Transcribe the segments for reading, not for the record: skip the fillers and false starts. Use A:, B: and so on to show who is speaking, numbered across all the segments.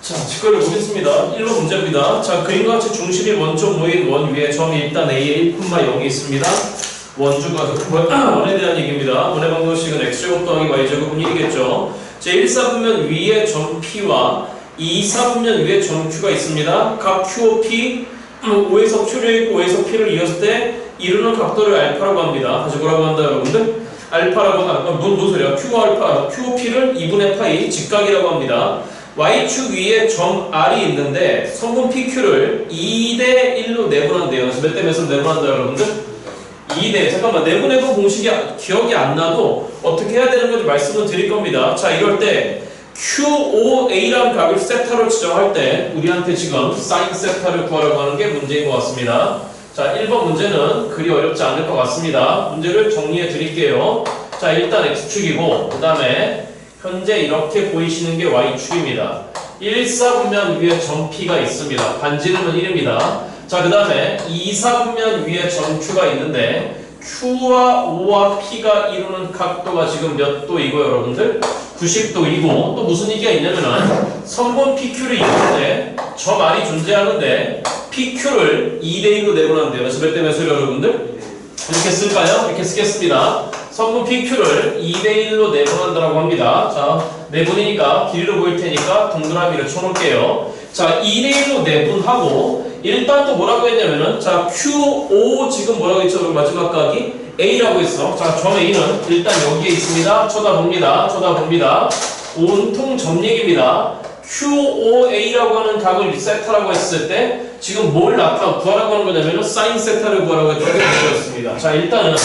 A: 자, 직거를 보겠습니다. 1번 문제입니다. 자, 그림과 같이 중심이 원쪽 모인 원 위에 점이 일단 A에 1,0이 있습니다. 원주가 원에 대한 얘기입니다. 원의 방정식은 x제곱 더하기 y제곱은 1이겠죠. 제 1사분면 위에 점 P와 2사분면 위에 점 Q가 있습니다. 각 Q, P, O에서 Q를 있고 O에서 P를 이었을 때 이루는 각도를 알파라고 합니다. 다시 뭐라고 한다 여러분들? 알파라고 하면 뭔 소리야? Q와 알파, Q, P를 2분의 파이 직각이라고 합니다. Y축 위에 점 R이 있는데 성분 PQ를 2대 1로 내분한대요. 그래서 몇 대 몇으로 내분한다 여러분들? 2대 잠깐만 내분해본 공식이 기억이 안 나도 어떻게 해야 되는 건지 말씀을 드릴 겁니다. 자 이럴 때 QOA라는 각을 세타로 지정할 때 우리한테 지금 사인 세타를 구하라고 하는 게 문제인 것 같습니다. 자 1번 문제는 그리 어렵지 않을 것 같습니다. 문제를 정리해 드릴게요. 자 일단 X축이고 그 다음에 현재 이렇게 보이시는 게 Y축입니다. 1사분면 위에 점 P가 있습니다. 반지름은 1입니다. 자, 그 다음에 2사분면 위에 점 Q가 있는데 Q와 O와 P가 이루는 각도가 지금 몇 도이고 여러분들? 90도이고 또 무슨 얘기가 있냐면은 선분 PQ를 이루는데 점 R이 존재하는데 PQ를 2대1로 내분한대요. 그래서 몇 대 몇으로 여러분들? 이렇게 쓸까요? 이렇게 쓰겠습니다. 선분 PQ를 2대1로 내분한다고 합니다. 자, 내분이니까 길이로 보일 테니까 동그라미를 쳐놓을게요. 자, 2대1로 내분하고 일단 또 뭐라고 했냐면은 자, QO 지금 뭐라고 했죠? 마지막 각이 A라고 했어. 자, 점 A는 일단 여기에 있습니다. 쳐다봅니다. 온통 점 얘기입니다. QOA라고 하는 각을 세타라고 했을 때 지금 뭘 구하라고 하는 거냐면은 사인 세타를 구하라고 했던 게 문제였습니다. 자, 일단은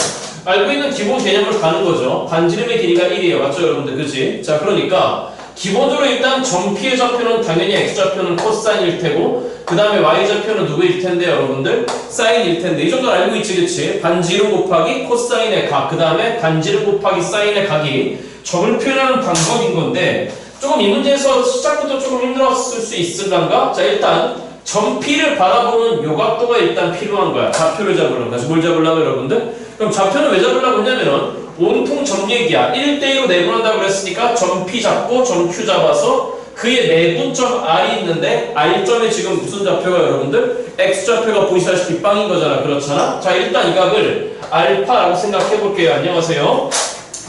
A: 알고 있는 기본 개념을 가는 거죠. 반지름의 길이가 1이에요. 맞죠, 여러분들? 그치? 자, 그러니까 기본적으로 일단 점 P의 좌표는 당연히 X좌표는 코사인일 테고 그 다음에 Y좌표는 누구일 텐데 여러분들? 사인일 텐데 이 정도 알고 있지, 그치? 반지름 곱하기 코사인의 각 그 다음에 반지름 곱하기 사인의 각이 점을 표현하는 방법인 건데 조금 이 문제에서 시작부터 조금 힘들었을 수 있을란가? 자, 일단 점 P를 바라보는 요 각도가 일단 필요한 거야. 좌표를 잡으려면. 다시 뭘 잡으려면 여러분들? 그럼 좌표는 왜 잡으려고 했냐면은 온통 점 얘기야. 1대1로 내분한다고 그랬으니까 점 P 잡고 점 Q 잡아서 그의 내분점 R이 있는데 R점에 지금 무슨 좌표가 여러분들? X좌표가 보이시다시피 빵인 거잖아. 그렇잖아? 자, 일단 이 각을 알파라고 생각해 볼게요. 안녕하세요.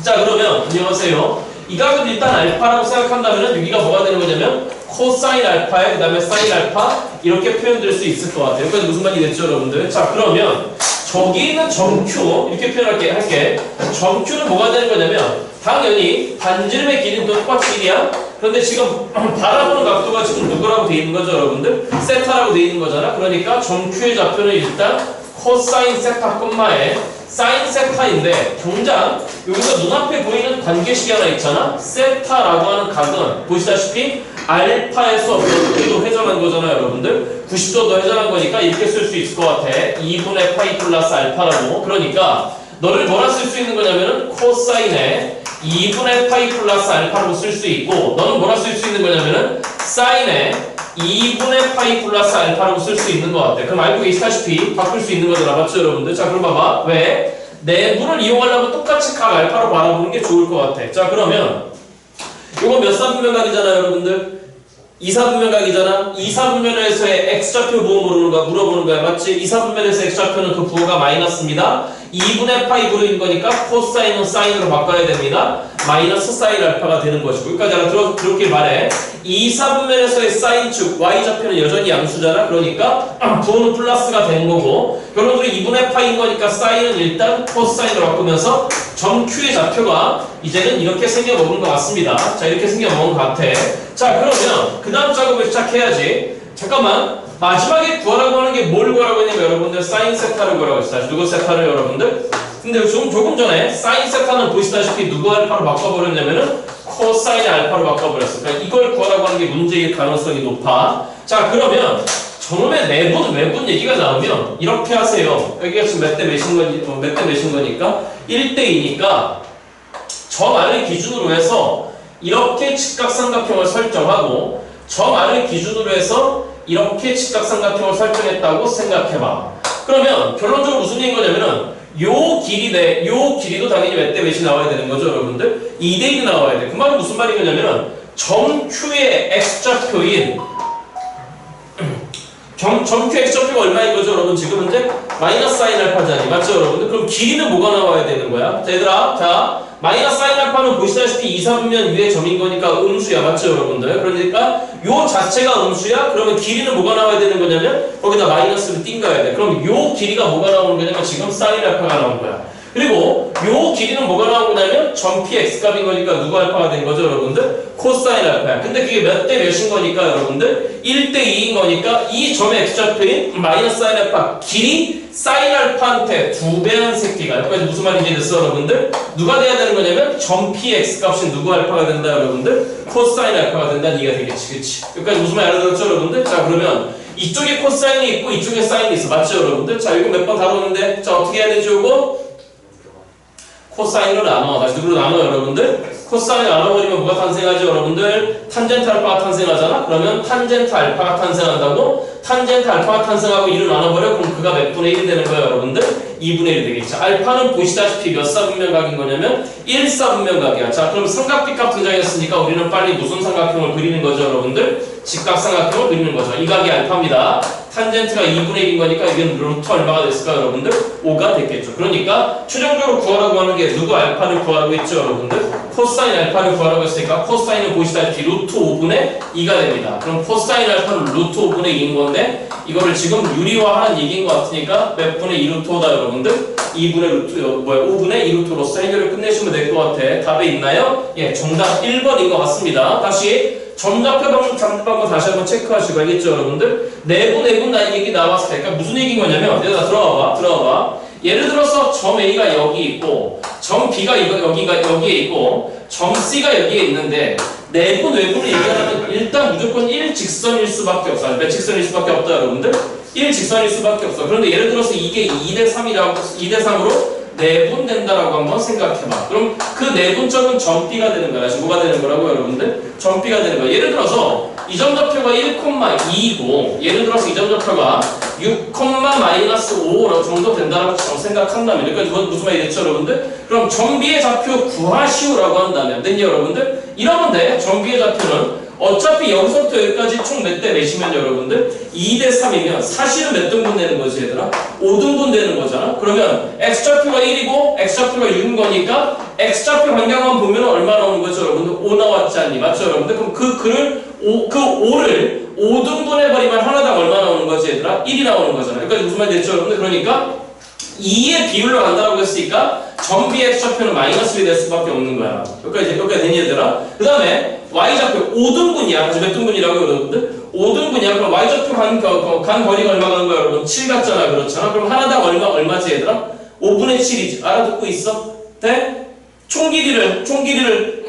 A: 자, 그러면 안녕하세요. 이 각은 일단 알파라고 생각한다면 여기가 뭐가 되는 거냐면 코사인 알파에 그 다음에 사인 알파 이렇게 표현될 수 있을 것 같아요. 여기까지 무슨 말이 됐죠 여러분들? 자, 그러면 저기 있는 점 Q 이렇게 할게. 점 Q는 뭐가 되는 거냐면 당연히 반지름의 길이는 똑같이 1이야. 그런데 지금 바라보는 각도가 지금 누구라고 돼 있는 거죠 여러분들? 세타라고 돼 있는 거잖아. 그러니까 점 Q의 좌표는 일단 코사인 세타 콤마에 사인 세타인데 당장 여기서 눈앞에 보이는 관계식이 하나 있잖아. 세타라고 하는 각은 보시다시피 알파에서 몇 도도 회전한 거잖아요 여러분들. 90도도 회전한 거니까 이렇게 쓸 수 있을 것 같아. 2분의 파이 플러스 알파라고. 그러니까 너를 뭐라 쓸 수 있는 거냐면은 코사인에 2분의 파이 플러스 알파라고 쓸 수 있고 너는 뭐라 쓸 수 있는 거냐면은 사인에 2분의 파이 플러스 알파라고 쓸 수 있는 것 같아. 그럼 알고 계시다시피 바꿀 수 있는 거잖아. 맞죠 여러분들? 자, 그럼 봐봐. 왜? 내분을 이용하려면 똑같이 각 알파로 바라보는 게 좋을 것 같아. 자, 그러면 이거 몇 사분면각이잖아 여러분들? 2사분면각이잖아. 2사분면에서의 X좌표 부호 물어보는 거야. 맞지? 2사분면에서 X좌표는 그 부호가 마이너스입니다. 2분의 파이 부호인 거니까 코사인은 사인으로 바꿔야 됩니다. 마이너스 사인 알파가 되는 것이고 여기까지 들었길 바래. 2사분면에서의 사인축 Y좌표는 여전히 양수잖아. 그러니까 부호는 플러스가 되는 거고 결론적으로 2분의 파이인 거니까 사인은 일단 코사인으로 바꾸면서 점 Q의 좌표가 이제는 이렇게 생겨먹은 것 같습니다. 자, 이렇게 생겨먹은 것 같아. 자, 그러면 그 다음 작업을 시작해야지. 잠깐만, 마지막에 구하라고 하는 게 뭘 구하라고 했냐면 여러분들 사인 세타를 구하라고 했어. 누구 세타를 여러분들? 근데 조금 전에 사인 세타는 보시다시피 누구 알파로 바꿔버렸냐면은 코사인 알파로 바꿔버렸어. 그러니까 이걸 구하라고 하는 게 문제일 가능성이 높아. 자, 그러면 저놈의 내분, 외분 얘기가 나오면 이렇게 하세요. 여기가 지금 몇 대 몇인 거니까 1대2니까 점 R을 기준으로 해서 이렇게 직각삼각형을 설정하고 점 R을 기준으로 해서 이렇게 직각삼각형을 설정했다고 생각해봐. 그러면 결론적으로 무슨 얘기인 거냐면은 요 길이도 당연히 몇 대 몇이 나와야 되는 거죠 여러분들? 2대1이 나와야 돼. 그 말은 무슨 말인 거냐면은 점 Q의 X좌표인 점 Q X좌표가 얼마인 거죠 여러분? 지금 현재 마이너스 사인 알파잖아요. 맞죠 여러분들? 그럼 길이는 뭐가 나와야 되는 거야? 자 얘들아, 자 마이너스 사인 알파는 보시다시피 2, 3분면 위에 점인 거니까 음수야. 맞죠 여러분들? 그러니까 요 자체가 음수야? 그러면 길이는 뭐가 나와야 되는 거냐면 거기다 마이너스를 띵가야 돼. 그럼 요 길이가 뭐가 나오는 거냐면 지금 사인 알파가 나온 거야. 그리고 요 길이는 뭐가 나온 거냐면 점 P X값인 거니까 누구 알파가 된 거죠 여러분들? 코사인 알파야. 근데 그게 몇 대 몇인 거니까 여러분들? 1대 2인 거니까 이 점의 X좌표인 마이너스 사인 알파 길이 사인 알파한테 2배한 새끼가. 여기까지 무슨 말인지 됐어 여러분들? 누가 돼야 되는 거냐면 점 P X값인 누구 알파가 된다 여러분들? 코사인 알파가 된다는 이해가 되겠지. 그치? 여기까지 무슨 말 알아들었죠 여러분들? 자 그러면 이쪽에 코사인이 있고 이쪽에 사인이 있어. 맞죠 여러분들? 자 이거 몇 번 다뤘는데 자 어떻게 해야 되죠 이거? 코사인으로 나눠. 다시 누구로 나눠 여러분들? 코사인을 나눠버리면 뭐가 탄생하죠 여러분들? 탄젠트 알파가 탄생하잖아? 그러면 탄젠트 알파가 탄생한다고? 탄젠트 알파가 탄생하고 1을 나눠버려? 그럼 그가 몇 분의 1이 되는 거예요 여러분들? 2분의 1이 되겠죠. 알파는 보시다시피 몇 사분면각인 거냐면 1사분면각이야. 자 그럼 삼각비값 등장했으니까 우리는 빨리 무슨 삼각형을 그리는 거죠 여러분들? 직각삼각형을 그리는 거죠. 이 각이 알파입니다. 탄젠트가 2분의 1인 거니까 이게 루트 얼마가 됐을까 여러분들? 5가 됐겠죠. 그러니까 최종적으로 구하라고 하는 게 누구 알파를 구하라고 했죠 여러분들? 코사인 알파를 구하라고 했으니까 코사인은 보시다시피 루트 5분의 2가 됩니다. 그럼 코사인 알파는 루트 5분의 2인 건데 이거를 지금 유리화하는 얘기인 것 같으니까 몇 분의 2 루트 5다 여러분들? 2분의 루트, 5분의 2 루트로서 해결을 끝내시면 될 것 같아. 답에 있나요? 예, 정답 1번인 것 같습니다. 다시 점좌표 방법 잡는 방법 다시 한번 체크하시고 알겠죠 여러분들? 내분 나 얘기 나왔을 때 그러니까 무슨 얘기인 거냐면 얘들아 들어와봐. 예를 들어서 점 A가 여기 있고 점 B가 여기에 있고 점 C가 여기에 있는데 내분 외분을 얘기하면 일단 무조건 1직선일 수밖에 없어. 몇 직선일 수밖에 없다 여러분들? 1직선일 수밖에 없어. 그런데 예를 들어서 이게 2대 3으로 내분된다라고 한번 생각해봐. 그럼 그 내분점은 점 B가 되는 거야. 지금 뭐가 되는 거라고 여러분들? 점 B가 되는 거야. 예를 들어서 이 점좌표가 1,2고 예를 들어서 이 점좌표가 6, -5 정도 된다라고 생각한다면 그러니까 이건 무슨 말이 됐죠 여러분들? 그럼 점 B의 좌표 구하시오라고 한다면 됐니 여러분들? 이러면 돼. 점 B의 좌표는 어차피 여기서부터 여기까지 총 몇 대 몇이면 여러분들? 2대 3이면 사실은 몇 등분 되는 거지 얘들아? 5등분 되는 거잖아? 그러면 X좌표가 1이고 X좌표가 6인 거니까 X좌표 방향만 보면 얼마 나오는 거죠 여러분들? 5 나왔지 않니? 맞죠 여러분들? 그럼 그 5를 5등분 해버리면 하나당 얼마 나오는 거지 얘들아? 1이 나오는 거잖아. 그러니까 무슨 말이 됐죠 여러분들? 그러니까 2의 비율로 간다고 했으니까 점 B의 X좌표는 마이너스 1이 될 수밖에 없는 거야. 여기까지 되니 얘들아? 그 다음에 Y좌표 5등분이야. 그래서 몇 등분이라고요 여러분들? 5등분이야. 그럼 Y좌표 간 거리가 얼마 가는 거야 여러분? 7 같잖아. 그렇잖아. 그럼 하나당 얼마지 얘들아? 5분의 7이지. 알아듣고 있어? 돼? 총 길이를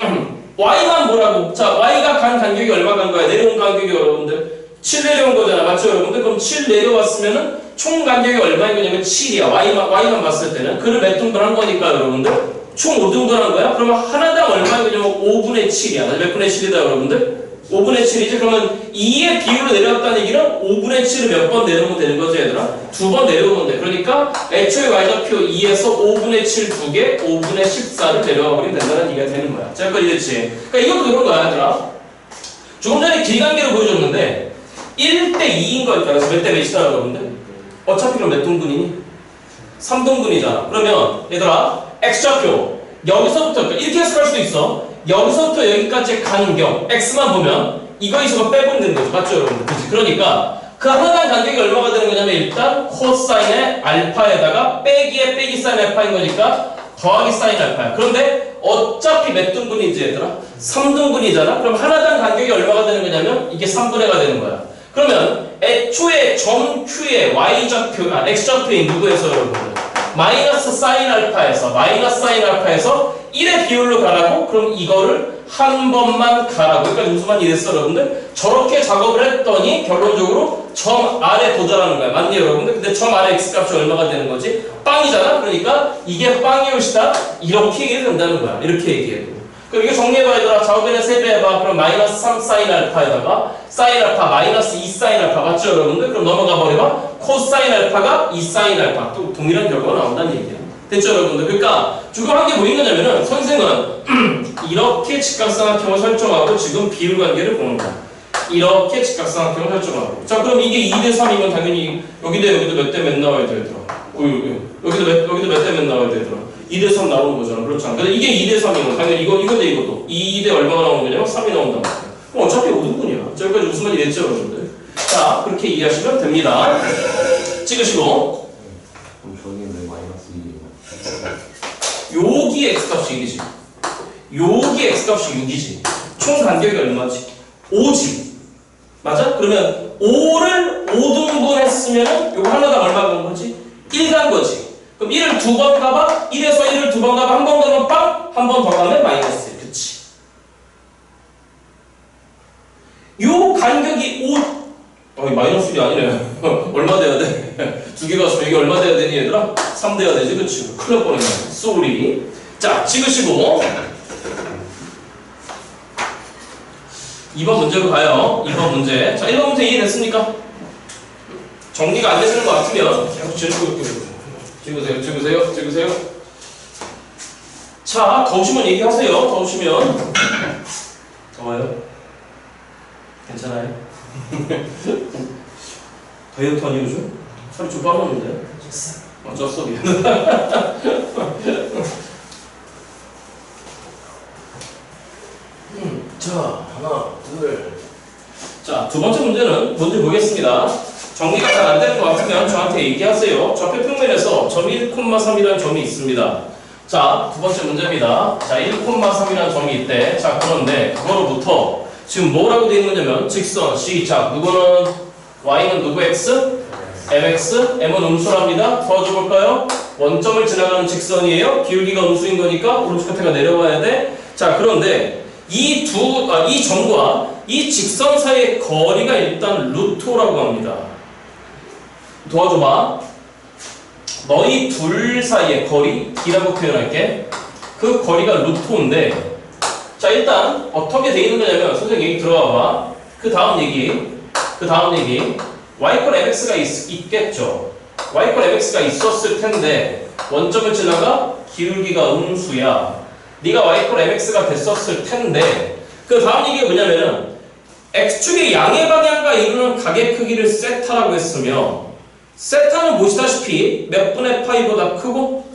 A: Y만 보라고. 자 Y가 간 간격이 얼마 간 거야? 내려온 간격이 여러분들 7 내려온 거잖아. 맞죠 여러분들? 그럼 7 내려왔으면은 총 간격이 얼마인 거냐면 7이야. Y만 봤을 때는. 그를 몇 등분 한 거니까 여러분들? 총 5등분 한 거야? 그러면 하나당 얼마인 거냐면 5분의 7이야. 몇 분의 7이다 여러분들? 5분의 7이지? 그러면 2의 비율로 내려왔다는 얘기는 5분의 7을 몇 번 내려오면 되는 거죠 얘들아? 2번 내려오면 돼. 그러니까 애초에 Y좌표 2에서 5분의 7 2개, 5분의 14를 내려와 버리면 된다는 얘기가 되는 거야. 자, 여기까지 됐지? 그러니까 이것도 그런 거야 얘들아. 조금 전에 길이관계를 보여줬는데 1대 2인 거니까 그래서 몇 대 몇이다 여러분들? 어차피 그럼 몇 등분이니? 3등분이잖아. 그러면 얘들아 X좌표 여기서부터 이렇게 해석할 수도 있어. 여기서부터 여기까지의 간격 X만 보면 이거 빼보면 되는 거죠. 맞죠 여러분들? 그치? 그러니까 그 하나당 간격이 얼마가 되는 거냐면 일단 코사인의 알파에다가 빼기의 빼기 사인 알파인 거니까 더하기 사인 알파야. 그런데 어차피 몇 등분이지 얘들아? 3등분이잖아? 그럼 하나당 간격이 얼마가 되는 거냐면 이게 3분의 1가 되는 거야. 그러면 애초에 점 Q의 X좌표인 누구에서 여러분들? 마이너스 사인 알파에서 1의 비율로 가라고? 그럼 이거를 한 번만 가라고. 그러니까 무슨 말이 됐어 여러분들? 저렇게 작업을 했더니 결론적으로 점 R에 도달하는 거야. 맞니 여러분들? 근데 점 R의 X값이 얼마가 되는 거지? 빵이잖아? 그러니까 이게 빵이 옷이다? 이렇게 얘기해도 된다는 거야. 이렇게 얘기해도. 그럼 이거 정리해봐 얘들아. 좌우변에 세배해봐. 그럼 마이너스 3 사인 알파에다가 사인 알파 마이너스 2 사인 알파 맞죠 여러분들? 그럼 넘어가 버려봐. 코사인 알파가 2 사인 알파 또 동일한 결과가 나온다는 얘기야. 됐죠 여러분들? 그러니까 중요한 게 뭐인 거냐면은 선생은 이렇게 직각삼각형을 설정하고 지금 비율관계를 보는 거야. 이렇게 직각삼각형을 설정하고. 자 그럼 이게 2대3이면 당연히 여기도 몇 대 몇 나와야 되더라. 여기도 몇 대 몇 나와야 되더라. 2대3 나오는 거잖아. 그렇잖아. 근데 이게 2대3이면 당연히 이거 대 이것도 2대 얼마가 나오는 거냐면 3이 나온단 말이야. 그럼 어차피 5등분이야. 저기까지 무슨 말이 됐죠 여러분들? 자 그렇게 이해하시면 됩니다. 찍으시고
B: 그럼 저기는 왜 마이너스 2예요?
A: 여기 x값이 1이지 여기 x값이 6이지 총 간격이 얼마지? 5지 맞아? 그러면 5를 5등분 했으면 요거 하나당 얼마 간 거지? 1 간 거지 그럼 1을 두 번 가봐? 1에서 1을 두 번 가봐? 한 번 가면 빵? 한 번 더 가면 마이너스 그치 요 간격이 5 마이너스 1이 아니네 얼마 돼야 돼? 두 개가 있으면 이게 얼마 돼야 되니 얘들아? 3 돼야 되지 그치? 큰일 날 뻔했네 쏘리 자 찍으시고 2번 문제로 가요 2번 문제 자 1번 문제 이해됐습니까? 정리가 안 되시는 것 같으면 계속 찍으세요 자 더우시면 얘기하세요 더우시면 더워요? 괜찮아요? 다이어트 아니에요 요즘? 살이 좀 빠졌는데? 어쩔 미안 자 하나 둘 두 번째 문제는 문제 보겠습니다 정리가 잘 안 되는 것 같으면 저한테 얘기하세요 좌표 평면에서 점 1,3이라는 점이 있습니다 자 두 번째 문제입니다 자 1,3이라는 점이 있대 자 그런데 그거로부터 지금 뭐라고 되어 있는 거냐면 직선 시작 누구는 y는 누구 x? mx m은 음수랍니다 도와줘 볼까요? 원점을 지나가는 직선이에요 기울기가 음수인 거니까 오른쪽 끝에가 내려와야 돼자 그런데 이 점과 이 직선 사이의 거리가 일단 루토라고 합니다. 도와줘봐. 너희 둘 사이의 거리, D라고 표현할게. 그 거리가 루토인데 자 일단 어떻게 돼 있는 거냐면 선생님 얘기 들어와봐. 그 다음 얘기 y 콜 mx가 있겠죠. y 콜 mx가 있었을 텐데 원점을 지나가 기울기가 음수야. 네가 y 콜 mx가 됐었을 텐데 그 다음 얘기가 뭐냐면은 x축의 양의 방향과 이루는 각의 크기를 세타라고 했으며 세타는 보시다시피 몇 분의 파이보다 크고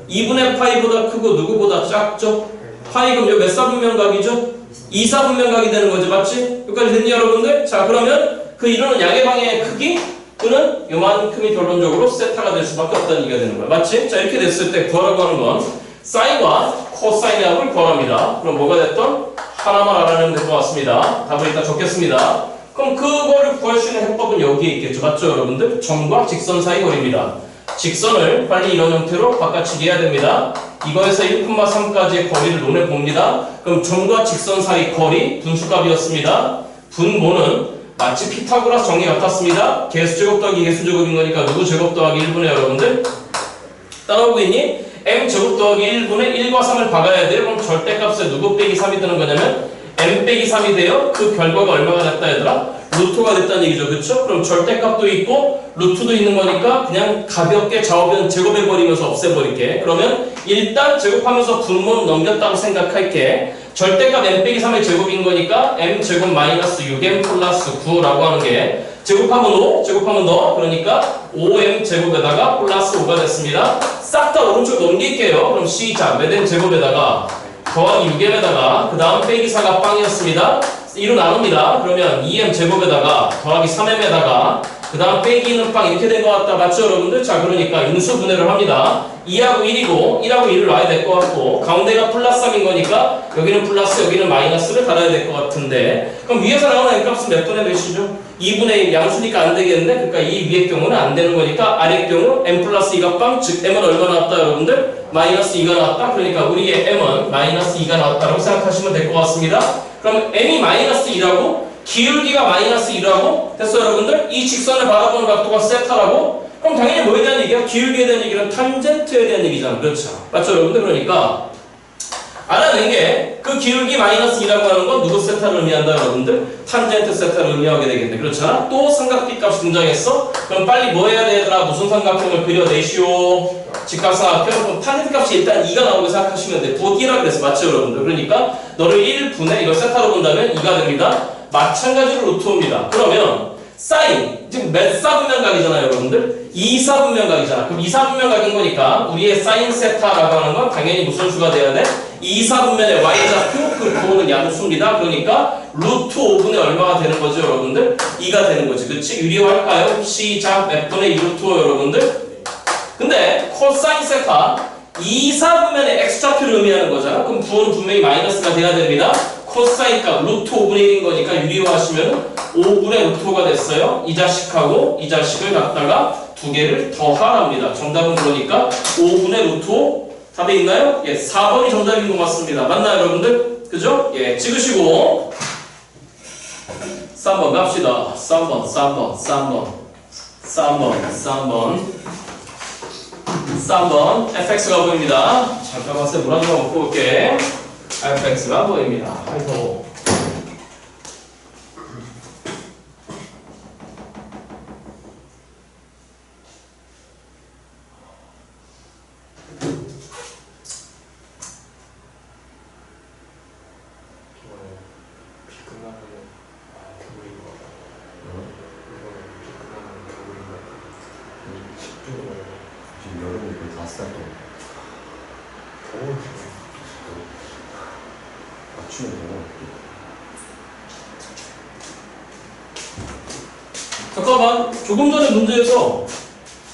A: 2분의 파이보다 크고 누구보다 작죠? 파이 그럼 몇 사분면각이죠? 2사분면각이 되는 거죠, 맞지? 여기까지 됐니 여러분들? 자 그러면 그 이루는 양의 방향의 크기 그는 요만큼이 결론적으로 세타가 될 수밖에 없다는 얘기가 되는 거야, 맞지? 자 이렇게 됐을 때 구하라고 하는 건 사인과 코사인의 합을 구하랍니다. 그럼 뭐가 됐던? 하나만 알아내면 될 것 같습니다. 답을 일단 적겠습니다. 그럼 그거를 구할 수 있는 해법은 여기에 있겠죠. 맞죠 여러분들? 점과 직선 사이 거리입니다. 직선을 빨리 이런 형태로 바꿔치기 해야 됩니다. 이거에서 1,3까지의 거리를 논해봅니다. 그럼 점과 직선 사이 거리 분수값이었습니다. 분모는 마치 피타고라스 정리 같았습니다. 개수제곱 더하기 개수제곱인 거니까 누구 제곱 더하기 1분의 여러분들? 따라오고 있니? m제곱 더하기 1분의 1과 3을 박아야 돼요. 그럼 절대값에 누구 빼기 3이 되는 거냐면 m 빼기 3이 돼요. 그 결과가 얼마가 됐다 얘들아? 루토가 됐다는 얘기죠. 그쵸? 그럼 절대값도 있고 루트도 있는 거니까 그냥 가볍게 좌우변 제곱해버리면서 없애버릴게. 그러면 일단 제곱하면서 분모는 넘겼다고 생각할게. 절대값 m 빼기 3의 제곱인 거니까 m제곱 마이너스 6m 플러스 9라고 하는 게 제곱하면 5, 제곱하면 너 그러니까 5m 제곱에다가 플러스 5가 됐습니다. 싹 다 오른쪽 넘길게요. 그럼 시작 몇 m 제곱에다가 더하기 6m에다가 그 다음 빼기 4가 빵이었습니다. 2로 나눕니다. 그러면 2m 제곱에다가 더하기 3m에다가 그 다음 빼기는 빵 이렇게 된 것 같다. 맞죠 여러분들? 자 그러니까 인수 분해를 합니다. 2하고 1이고 1하고 1을 놔야 될 것 같고 가운데가 플러스 3인 거니까 여기는 플러스 여기는 마이너스를 달아야 될 것 같은데 그럼 위에서 나오는 n값은 몇 분의 몇이죠? 2분의 1 양수니까 안 되겠는데 그러니까 이 위의 경우는 안 되는 거니까 아래 경우 m 플러스 2가 빵 즉 m은 얼마 나왔다 여러분들? 마이너스 2가 나왔다. 그러니까 우리의 m은 마이너스 2가 나왔다라고 생각하시면 될 것 같습니다. 그럼 m이 마이너스 2라고 기울기가 마이너스 2라고 됐어요 여러분들? 이 직선을 바라보는 각도가 세타라고? 그럼 당연히 뭐에 대한 얘기야? 기울기에 대한 얘기는 탄젠트에 대한 얘기잖아. 그렇죠? 맞죠 여러분들? 그러니까 알아낸 게 그 기울기 마이너스 2라고 하는 건 누구 세타를 의미한다 여러분들? 탄젠트 세타를 의미하게 되겠네. 그렇잖아? 또 삼각비 값이 등장했어? 그럼 빨리 뭐 해야 되더라? 무슨 삼각형을 그려내시오? 직각삼각형? 그럼 탄젠트 값이 일단 2가 나오게 생각하시면 돼. 부호기라고 그랬어. 맞죠 여러분들? 그러니까 너를 1분의 이걸 세타로 본다면 2가 됩니다. 마찬가지로 루트입니다. 그러면 사인, 지금 몇 사분면각이잖아요 여러분들? 2사분면각이잖아. 그럼 2사분면각인 거니까 우리의 사인 세타라고 하는 건 당연히 무슨 수가 돼야 돼? 2사분면의 y좌표 그 부호는 양수입니다. 그러니까 루트 5분의 얼마가 되는 거죠 여러분들? 2가 되는 거지. 그치? 유리화할까요? 시작 몇 분의 2 루트 5 여러분들? 근데 코사인 세타 2사분면의 x좌표를 의미하는 거잖아. 그럼 부호는 분명히 마이너스가 돼야 됩니다. 코사인 값 루트 5분의 1인 거니까 유리화하시면 5분의 루트 5가 됐어요. 이 자식하고 이 자식을 갖다가 두 개를 더하랍니다. 정답은 그러니까 5분의 루트 5 답에 있나요? 예, 4번이 정답인 것 같습니다. 맞나요 여러분들? 그죠? 예, 찍으시고 3번 갑시다. 3번 fx가 보입니다. 잠깐만 물 한 잔 먹고 올게. fx가 보입니다. 아이고.
B: 지금 여름에 거의 5살 동안 맞추면 되나?
A: 잠깐만 조금 전에 문제에서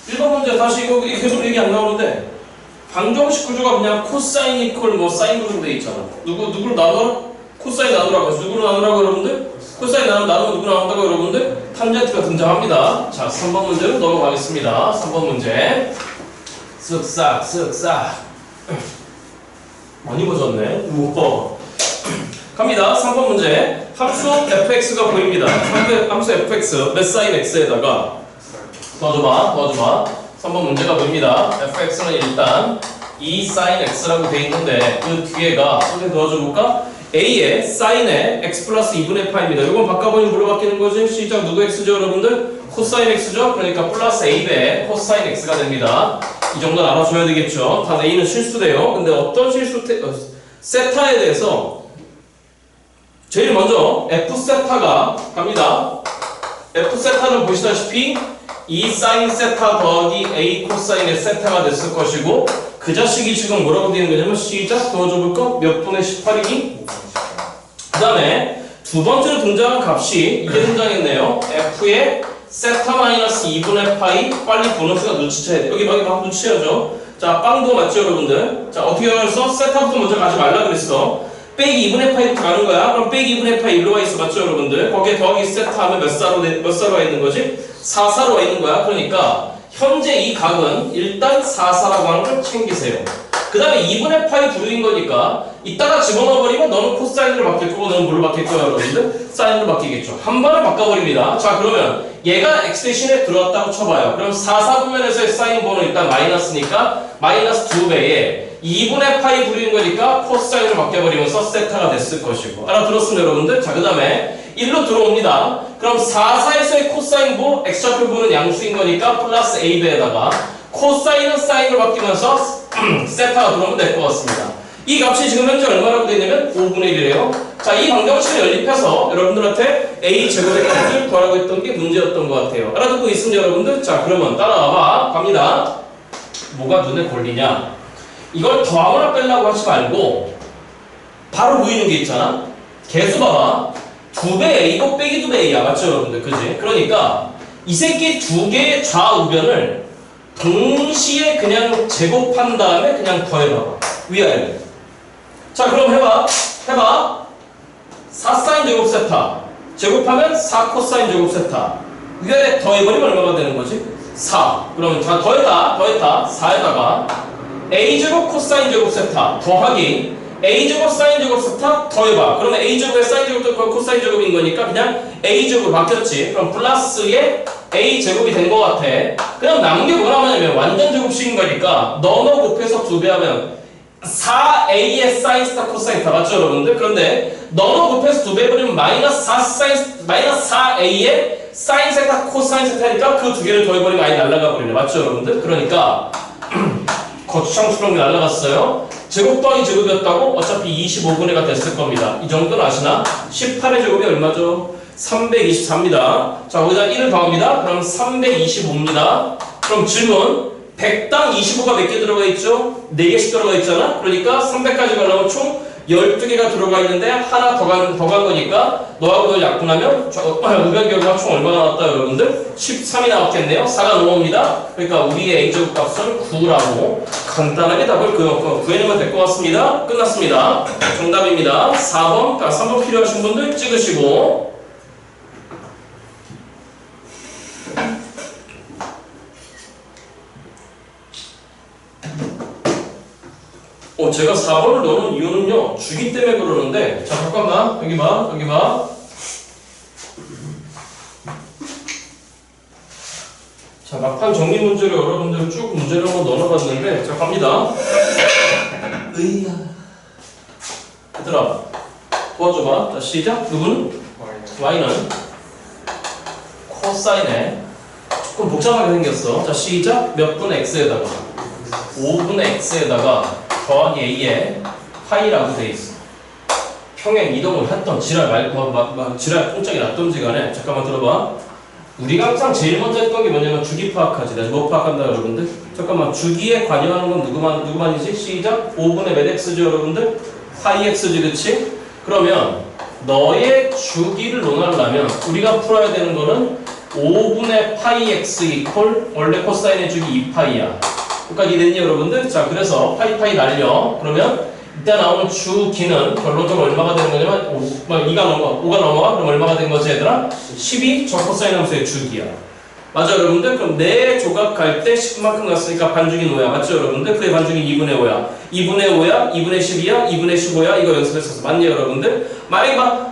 A: 1번 문제 다시 이거 계속 얘기 안 나오는데 방정식 구조가 그냥 코사인 이퀄 뭐 사인 구조로 돼 있잖아. 누구를 나눠라? 코사인 나누라고 해서 누구를 나누라고 여러분들? 코사인 나누면 누구 나온다고 여러분들? 탄젠트가 등장합니다. 자 3번 문제로 넘어가겠습니다. 3번 문제 쓱싹 많이 보셨네. 우와. 갑니다. 3번 문제 함수 fx가 보입니다. 함수 fx 몇 사인 x에다가 도와줘봐 3번 문제가 보입니다. fx는 일단 2 사인 x라고 돼 있는데 그 뒤에가 선생님 도와줘볼까? a의 사인의 x 플러스 2분의 파입니다. 이건 바꿔보니 뭘로 바뀌는 거지? 시작 누구 x죠 여러분들? 코사인 x죠? 그러니까 플러스 a배 코사인 x가 됩니다. 이 정도는 알아줘야 되겠죠. 단 a는 실수돼요. 근데 어떤 세타에 대해서 제일 먼저 f 세타가 갑니다. f 세타는 보시다시피 2 사인 세타 더하기 a 코사인의 세타가 됐을 것이고 그 자식이 지금 뭐라고 되는 거냐면 시작 도와줘볼까? 몇 분의 18이니? 그 다음에 두 번째로 등장한 값이 이게 등장했네요. f의 세타 마이너스 2분의 파이 빨리 보너스가 눈치채야 돼. 여기 막 눈치채야죠. 자 빵도 맞죠 여러분들? 자 어떻게 해서 세타부터 먼저 가지 말라 그랬어. 빼기 2분의 파이부터 가는 거야. 그럼 빼기 2분의 파이 일로 와 있어. 맞죠 여러분들? 거기에 더하기 세타 하면 몇 사로 와 있는 거지? 4사로 와 있는 거야. 그러니까 현재 이 각은 일단 4사라고 하는 걸 챙기세요. 그 다음에 2분의 파이 부류인 거니까 이따가 집어넣어버리면 너는 코사인으로 바뀔 거고 너는 뭘로 바뀔 거야 여러분들? 사인으로 바뀌겠죠. 한 번에 바꿔버립니다. 자 그러면 얘가 x 대신에 들어왔다고 쳐봐요. 그럼 4사분면에서의 사인 번호는 일단 마이너스니까 마이너스 2배에 2분의 파이 부류인 거니까 코사인으로 바뀌어버리면서 세타가 됐을 것이고 알아들었습니다 여러분들? 자 그 다음에 1로 들어옵니다. 그럼 4사에서의 코사인 부 x좌표 부는 양수인 거니까 플러스 a배에다가 코사인은 사인으로 바뀌면서 세타가 들어오면 될 것 같습니다. 이 값이 지금 현재 얼마라고 되냐면 5분의 1이래요. 자, 이 방정식을 연립해서 여러분들한테 a 제곱의 값을 구하라고 했던 게 문제였던 것 같아요. 알아듣고 있습니다 여러분들? 자 그러면 따라와봐. 갑니다. 뭐가 눈에 걸리냐? 이걸 더하거나 빼려고 하지 말고 바로 보이는 게 있잖아. 개수 봐봐. 2배 a고 빼기 2배 a야. 맞죠 여러분들? 그지? 그러니까 이 새끼 두 개의 좌우변을 동시에 그냥 제곱한 다음에 그냥 더해봐봐. 위아래. 자 그럼 해봐. 4사인 제곱 세타 제곱하면 4 코사인 제곱 세타 위아래 더해버리면 얼마가 되는 거지? 4. 그러면 다 더했다 4에다가 a제곱 코사인 제곱 세타 더하기 a제곱 사인 제곱 세타 더해봐. 그러면 a제곱에 사인 제곱도 코사인 제곱인 거니까 그냥 a제곱으로 바뀌었지. 그럼 플러스에 a제곱이 된 것 같아. 그럼 남은 게 뭐라고 하냐면 완전 제곱식인 거니까 너너 곱해서 2배 하면 4a의 사인 세타 코사인 세타 맞죠 여러분들? 그런데 너무 곱해서 2배 버리면 마이너스 4a의 사인 세타 코사인 세타니까 그 두 개를 더해버리면 아예 날아가 버리네 맞죠 여러분들? 그러니까 거추장스러운 게 날아갔어요. 제곱 더하기 제곱이었다고 어차피 25분의가 됐을 겁니다. 이 정도는 아시나? 18의 제곱이 얼마죠? 324입니다. 자 거기다 1을 더합니다. 그럼 325입니다. 그럼 질문 100당 25가 몇 개 들어가 있죠? 4개씩 들어가 있잖아? 그러니까 300까지 가려면 총 12개가 들어가 있는데 하나 더 간 거니까 너하고 너 약분하면 의견 결과가 총 얼마나 나왔다 여러분들? 13이 나왔겠네요. 4가 넘어옵니다. 그러니까 우리의 A제곱 값은 9라고 간단하게 답을 구해내면 될 것 같습니다. 끝났습니다. 정답입니다. 4번, 3번 필요하신 분들 찍으시고 제가 4번을 넣는 이유는요 주기 때문에 그러는데 자 잠깐만 여기 봐 자 막판 정리 문제를 여러분들 쭉 문제를 한번 넣어봤는데 자 갑니다. 으이야 얘들아 도와줘봐. 자 시작. 누구는? y는 코사인에 조금 복잡하게 생겼어. 자 시작. 몇 분의 x에다가 5분의 x에다가 더하기 a에 파이라고 돼 있어. 평행 이동을 했던 지랄 말고 지랄 꼼짝이 났던지 간에 잠깐만 들어봐. 우리가 항상 제일 먼저 했던 게 뭐냐면 주기 파악하지. 내가 뭐 파악한다 여러분들? 잠깐만 주기에 관여하는 건 누구만이지? 시작. 5분의 몇 x죠 여러분들? 파이 x지 그치? 그러면 너의 주기를 논하려면 우리가 풀어야 되는 거는 5분의 파이 x 이퀄 원래 코사인의 주기 2파이야. 여기까지 됐니 여러분들? 자 그래서 파이 날려. 그러면 이따 나오는 주기는 결론적으로 얼마가 되는 거냐면 5가 넘어가? 그럼 얼마가 된 거지 얘들아? 12 저 코사인 함수의 주기야. 맞아 여러분들? 그럼 내 조각 갈 때 10만큼 갔으니까 반죽이 5야. 맞죠 여러분들? 그의 반죽이 2분의 5야. 2분의 5야? 2분의 10이야? 2분의 15야? 이거 연습했었어. 맞니 여러분들?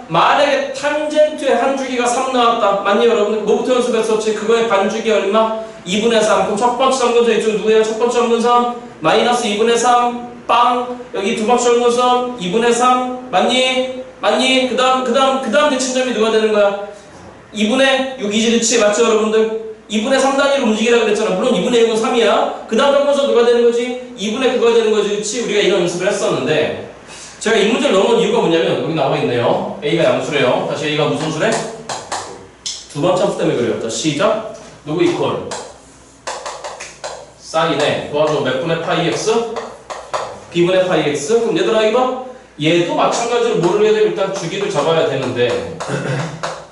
A: 만약에 탄젠트의 한 주기가 3 나왔다. 맞니 여러분들? 뭐부터 연습했었지? 그거의 반죽이 얼마? 2분의 3. 그럼 첫 번째 점근선 이쪽 누구예요? 첫 번째 점근선 마이너스 2분의 3 빵. 여기 두 번째 점근선 2분의 3 맞니? 그 다음 대칭점이 누가 되는 거야? 2분의 6이지 그치? 맞죠 여러분들? 2분의 3 단위로 움직이라고 그랬잖아. 물론 2분의 6은 3이야. 그 다음 점근선 누가 되는 거지? 2분의 9가 되는 거지 그치? 우리가 이런 연습을 했었는데 제가 이 문제를 넣은 이유가 뭐냐면 여기 나와 있네요. A가 양수래요. 다시 A가 무슨 수래? 두 번째 함수 때문에 그래요. 자 시작. 누구 이퀄? 사인에 도와줘. 몇 분의 파이 x? b분의 파이 x? 그럼 얘들아 이거 봐. 얘도 마찬가지로 뭐를 해야 되면 일단 주기를 잡아야 되는데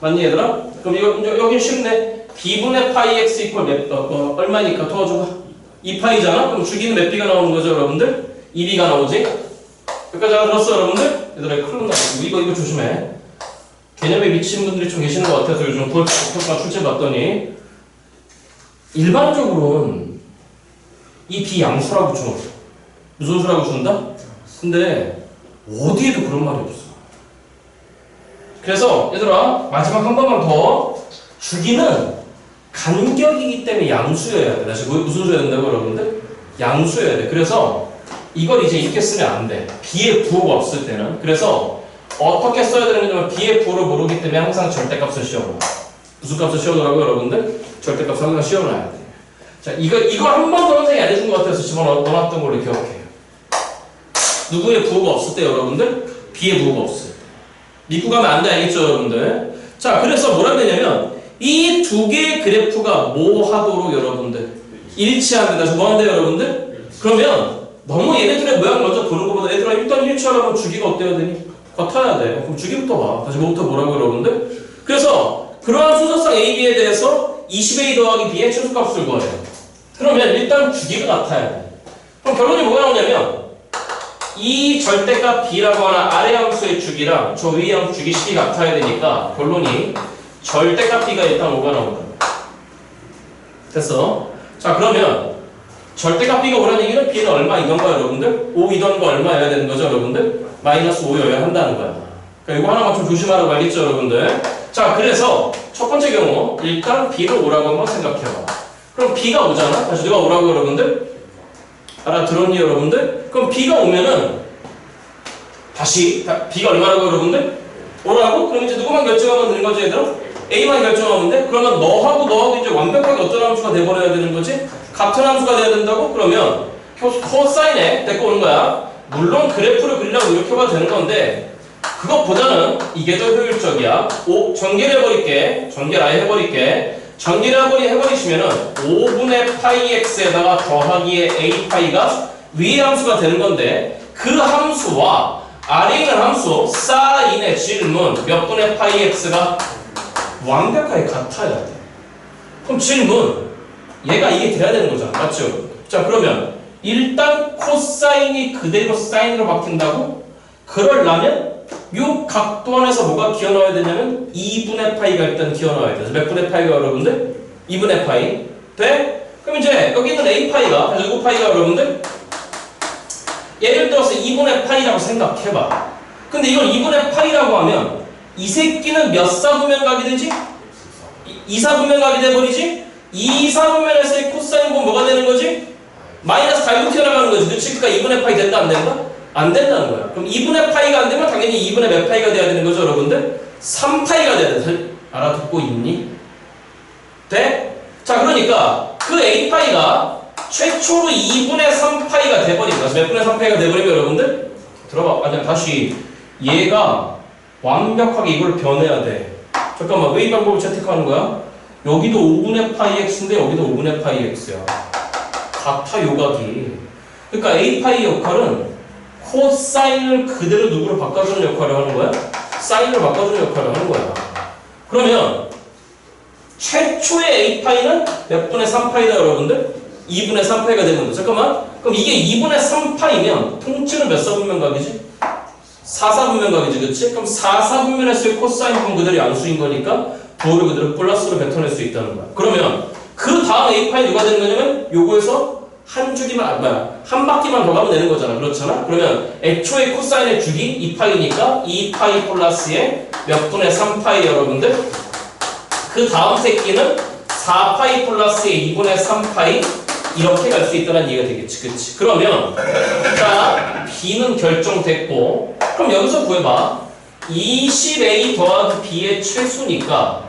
A: 맞니 얘들아? 그럼 이거 여긴 쉽네. b분의 파이 x 이퀄 얼마니까 도와줘봐. 2파이잖아? 그럼 주기는 몇 b가 나오는 거죠 여러분들? 2b가 나오지? 여기까지 알아들었어 여러분들? 얘들아 큰일 나. 이거 조심해. 개념에 미친 분들이 좀 계시는 것 같아서 요즘 부업과 출제 봤더니 일반적으로는 이 비양수라고 줘. 무슨 수라고 준다? 근데 어디에도 그런 말이 없어. 그래서 얘들아 마지막 한 번만 더. 주기는 간격이기 때문에 양수여야 돼. 다시 무슨 수여야 된다고 여러분들? 양수여야 돼. 그래서 이걸 이제 이렇게 쓰면 안 돼. b의 부호가 없을 때는. 그래서 어떻게 써야 되는 거냐면 b의 부호를 모르기 때문에 항상 절대값을 씌워놔. 무슨 값을 씌워놓으라고 여러분들? 절대값을 항상 씌워놔야 돼. 자, 이걸 한 번 더 선생님이 안 해준 것 같아서 집어넣었던 걸로 기억해요. 누구의 부호가 없을 때 여러분들? b의 부호가 없을 때. 믿고 가면 안 돼. 알겠죠 여러분들? 자, 그래서 뭐라 그랬냐면 이 두 개의 그래프가 뭐 하도록 여러분들? 일치합니다. 뭐 한대요 여러분들? 그러면 너무 얘네들의 모양 먼저 보는 것보다 얘들아 일단 일치하려면 주기가 어때야 되니? 같아야 돼. 그럼 주기부터 봐. 다시 뭐부터 보라고 여러분들? 그래서 그러한 순서상 A, B에 대해서 20A 더하기 B의 최소값을 구해요. 그러면 일단 주기가 같아야 돼. 그럼 결론이 뭐가 나오냐면 이 절대값 B라고 하는 아래 함수의 주기랑 저 위의 함수 주기 식이 같아야 되니까 결론이 절대값 B가 일단 5가 나온다. 됐어? 자 그러면 절대값 B가 5라는 얘기는 B는 얼마이던 거야 여러분들? 5이던 거 얼마여야 되는 거죠 여러분들? 마이너스 5여야 한다는 거야. 그러니까 이거 하나만 좀 조심하라고 알겠죠 여러분들? 자 그래서 첫 번째 경우 일단 B를 5라고 한번 생각해봐. 그럼 B가 5잖아? 다시 누가 5라고 여러분들? 알아들었니 여러분들? 그럼 B가 오면은 다시 B가 얼마라고 여러분들? 오라고? 그럼 이제 누구만 결정하면 되는 거지 얘들아? A만 결정하면 돼? 그러면 너하고 이제 완벽하게 어떤 함수가 돼버려야 되는 거지? 같은 함수가 돼야 된다고? 그러면 코사인에 데리고 오는 거야. 물론 그래프를 그리려고 이렇게 봐도 되는 건데 그것보다는 이게 더 효율적이야. 전개를 해버릴게. 전개를 아예 해버릴게. 전개를 해버리시면은 5분의 파이 x에다가 더하기의 a 파이가 위의 함수가 되는 건데 그 함수와 아래 있는 함수 사인의 질문 몇 분의 파이 x가 완벽하게 같아야 돼. 그럼 질문 얘가 이게 돼야 되는 거잖아. 맞죠? 자 그러면 일단 코사인이 그대로 사인으로 바뀐다고? 그러려면 요 각도 안에서 뭐가 기어 나와야 되냐면 2분의 파이가 일단 기어 나와야 돼. 몇 분의 파이가 여러분들? 2분의 파이. 돼? 그럼 이제 여기 있는 a 파이가 누구 파이가 여러분들? 예를 들어서 2분의 파이라고 생각해봐. 근데 이걸 2분의 파이라고 하면 이 새끼는 몇 사분면각이 되지? 2사분면각이 돼버리지? 2사분면에서의 코사인 분 뭐가 되는 거지? 마이너스 달고 튀어나가는 거지. 그치? 그러니까 2분의 파이 된다 안 된다? 안 된다는 거야. 그럼 2분의 파이가 안 되면 당연히 2분의 몇 파이가 돼야 되는 거죠 여러분들? 3파이가 돼야 돼. 알아듣고 있니? 돼? 자 그러니까 그 a파이가 최초로 2분의 3파이가 돼버린 거야. 몇 분의 3파이가 돼버리면 여러분들? 들어봐. 아니 다시 얘가 완벽하게 이걸 변해야 돼. 잠깐만 왜 이 방법을 채택하는 거야? 여기도 5분의 파이 x인데 여기도 5분의 파이 x야. 같아 요각이. 그러니까 a파이 역할은 코사인을 그대로 누구로 바꿔주는 역할을 하는 거야? 사인으로 바꿔주는 역할을 하는 거야. 그러면 최초의 a파이는 몇 분의 3파이다 여러분들? 2분의 3파이가 되는 거죠. 잠깐만. 그럼 이게 2분의 3파이면 통째로 몇 사분면각이지? 4사분면각이지, 그치? 그럼 4사분면에서의 코사인 분 그대로 양수인 거니까 부호를 그대로 플러스로 뱉어낼 수 있다는 거야. 그러면 그 다음 a파이 누가 되는 거냐면 요거에서 한 줄기만, 한 바퀴만 더 가면 되는 거잖아. 그렇잖아? 그러면 애초에 코사인의 줄이 2파이니까 2파이 플러스에 몇 분의 3파이 여러분들? 그 다음 새끼는 4파이 플러스에 2분의 3파이 이렇게 갈 수 있다는 얘기가 되겠지. 그치? 그러면 자 B는 결정됐고 그럼 여기서 구해봐. 20A 더하기 B의 최소니까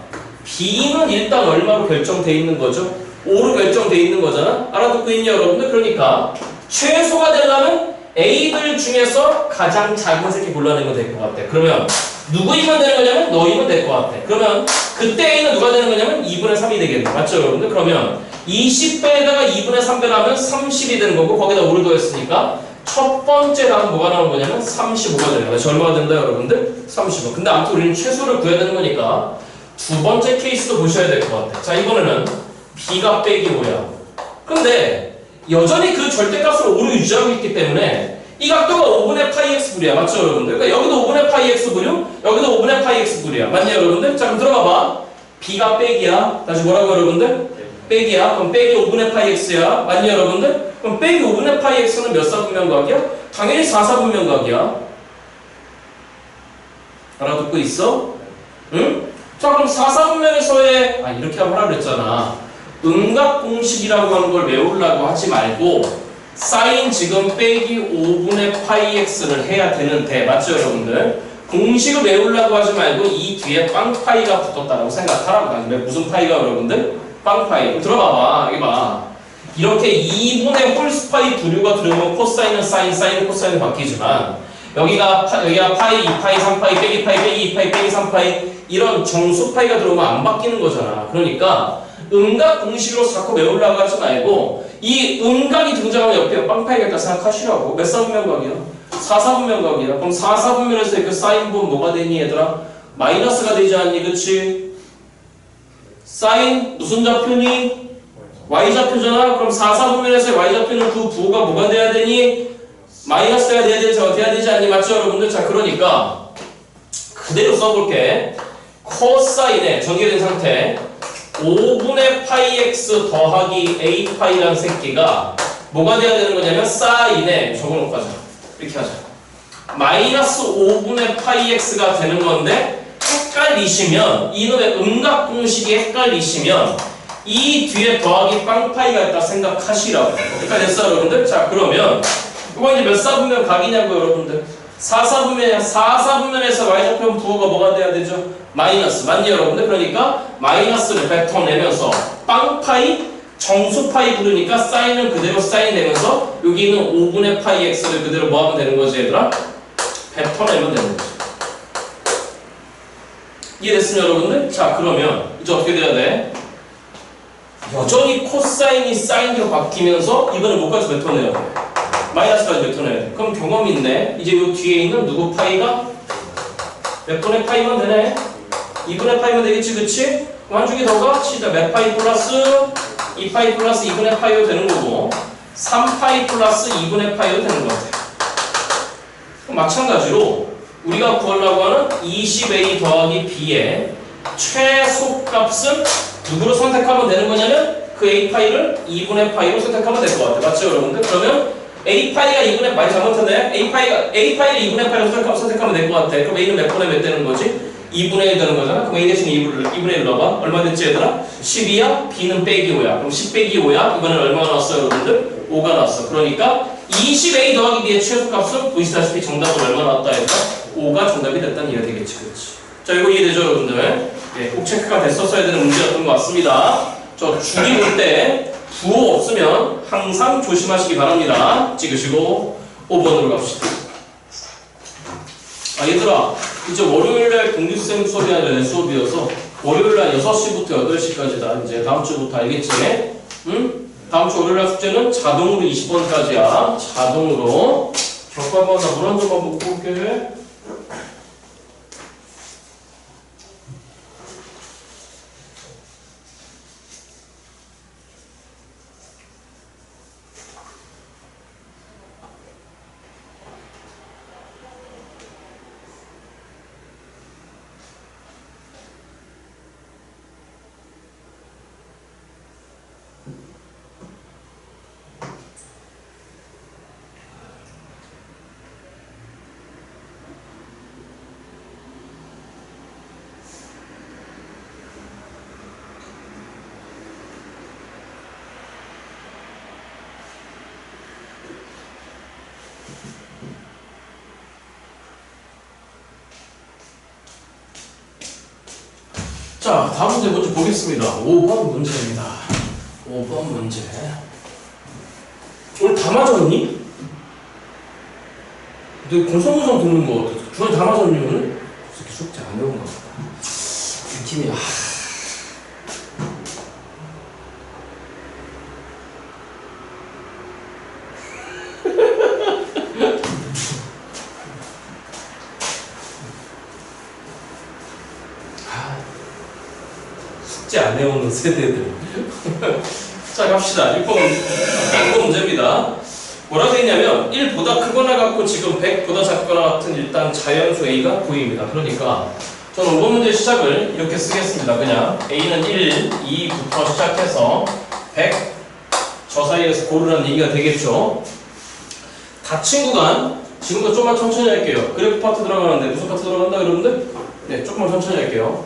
A: B는 일단 얼마로 결정돼 있는 거죠? 5로 결정돼 있는 거잖아? 알아듣고 있니 여러분들? 그러니까 최소가 되려면 A들 중에서 가장 작은 새끼 골라내면 될 것 같아. 그러면 누구이면 되는 거냐면 너이면 될 것 같아. 그러면 그때 A는 누가 되는 거냐면 2분의 3이 되겠네. 맞죠 여러분들? 그러면 20배에다가 2분의 3배 나오면 30이 되는 거고 거기다 5를 더했으니까 첫 번째 답은 뭐가 나오는 거냐면 35가 되는 거야. 얼마가 된다 여러분들? 35. 근데 아무튼 우리는 최소를 구해야 되는 거니까 두 번째 케이스도 보셔야 될 것 같아. 자 이번에는 B가 빼기 5야. 근데 여전히 그 절대값을 5로 유지하고 있기 때문에 이 각도가 5분의 파이 x 분이야. 맞죠 여러분들? 그러니까 여기도 5분의 파이 x 분이요 여기도 5분의 파이 x 분이야. 맞냐 여러분들? 자 그럼 들어가봐. B가 빼기야. 다시 뭐라고 여러분들? 빼기야. 그럼 빼기 5분의 파이 x야. 맞냐 여러분들? 그럼 빼기 5분의 파이 x는 몇 사분면각이야? 당연히 4사분면각이야. 알아듣고 있어? 응? 자 그럼 4사분면에서의 이렇게 한번 하라 그랬잖아. 음각공식이라고 하는 걸 외우려고 하지 말고 사인 지금 빼기 5분의 파이 x를 해야 되는데 맞죠 여러분들? 공식을 외우려고 하지 말고 이 뒤에 빵파이가 붙었다고 생각하라고. 무슨 파이가 여러분들? 빵파이. 들어봐봐. 여기 봐. 이렇게 2분의 홀스파이 부류가 들어오면 코사인은 사인, 사인은 코사인은 바뀌지만 여기가 파이, 2파이, 3파이, 빼기 파이, 빼기 2파이, 빼기 3파이 이런 정수파이가 들어오면 안 바뀌는 거잖아. 그러니까 음각 공식으로 자꾸 외우려고 하지 말고 이 음각이 등장하면 옆에 빵파이가 있다 생각하시라고. 몇 사분면각이야? 4사분면각이야. 그럼 4사분면에서 그 사인분 뭐가 되니 얘들아? 마이너스가 되지 않니? 그치? 사인 무슨 좌표니? y좌표잖아. 그럼 4사분면에서 y좌표는 그 부호가 뭐가 돼야 되니? 마이너스가 돼야 되지 않니? 맞죠 여러분들? 자 그러니까 그대로 써볼게. 코사인에 전개된 상태 5분의 파이 x 더하기 a 파이라는 새끼가 뭐가 돼야 되는 거냐면 사인에 적어놓고 하자. 이렇게 하자. 마이너스 5분의 파이 x가 되는 건데 헷갈리시면 이놈의 음각 공식이 헷갈리시면 이 뒤에 더하기 빵파이가 있다 생각하시라고. 여기까지 됐어요, 여러분들? 자, 그러면 이거 이제 몇 사분면 각이냐고요, 여러분들? 4사분면이야. 4사분면에서 y좌편 부호가 뭐가 돼야 되죠? 마이너스. 맞니, 여러분들? 그러니까 마이너스를 뱉어내면서 빵파이, 정수파이 부르니까 사인은 그대로 사인 되면서 여기 있는 5분의 파이 x를 그대로 뭐 하면 되는 거지, 얘들아? 뱉어내면 되는 거지. 이해됐습니까, 여러분들? 자, 그러면 이제 어떻게 돼야 돼? 여전히 코사인이 사인으로 바뀌면서 이거는 뭐까지 뱉어내야 돼? 마이너스까지 뱉어내야 돼. 그럼 경험이 있네. 이제 요 뒤에 있는 누구 파이가 몇 분의 파이면 되네? 2분의 파이면 되겠지, 그치? 그럼 한 줄기 더가 시작 몇 파이 플러스 2파이 플러스 2분의 파이로 되는 거고 3파이 플러스 2분의 파이로 되는 거 같아. 그럼 마찬가지로 우리가 구하려고 하는 20a 더하기 b의 최소값은 누구로 선택하면 되는 거냐면 그 a파이를 2분의 파이로 선택하면 될 것 같아. 맞죠, 여러분들? 그러면 a파이가 2분의 많이 잘못했네. a파이를 2분의 파이로 선택하면 될 것 같아. 그럼 a는 몇 분의 몇 되는 거지? 2분의 1 되는 거잖아. 그럼 a 대신 2분의 1 넣어봐. 얼마 됐지, 얘들아? 10이야? b는 빼기 5야. 그럼 10 빼기 5야? 이번엔 얼마가 나왔어요, 여러분들? 5가 나왔어. 그러니까 20a 더하기 b의 최소값은 보시다시피 정답은 얼마 나왔다 했다? 5가 정답이 됐다는 이해가 되겠지, 그렇지? 자, 이거 이해되죠, 여러분들? 예, 꼭 체크가 됐었어야 되는 문제였던 것 같습니다. 저 줄이 볼 때 부호 없으면 항상 조심하시기 바랍니다. 찍으시고 5번으로 갑시다. 아, 얘들아, 이제 월요일날 공유쌤 수업이 아니라 내 수업이어서 월요일날 6시부터 8시까지다. 이제 다음 주부터 알겠지? 응? 다음 주 월요일날 숙제는 자동으로 20번까지야. 자동으로. 잠깐만, 나 물 한 잔만 먹고 올게. 자, 다음 문제 먼저 보겠습니다. 5번 문제입니다. 5번 문제. 오늘 다 맞았니? 너 공성공성 듣는 거 같아. 주원 다 맞았니 오늘? 이렇게 숙제 안 배운 거 같다. 느낌이 숙제 안 해오는 세대들. 자, 갑시다. 6번 문제입니다. 뭐라고 되어있냐면 1보다 크거나 같고 지금 100보다 작거나 같은 일단 자연수 A가 보입니다. 그러니까 저는 5번 문제 시작을 이렇게 쓰겠습니다. 그냥 A는 1, 2부터 시작해서 100 저 사이에서 고르라는 얘기가 되겠죠. 닫힌 구간 지금부터 좀만 천천히 할게요. 그래프 파트 들어가는데 무슨 파트 들어간다 여러분들? 네, 조금만 천천히 할게요.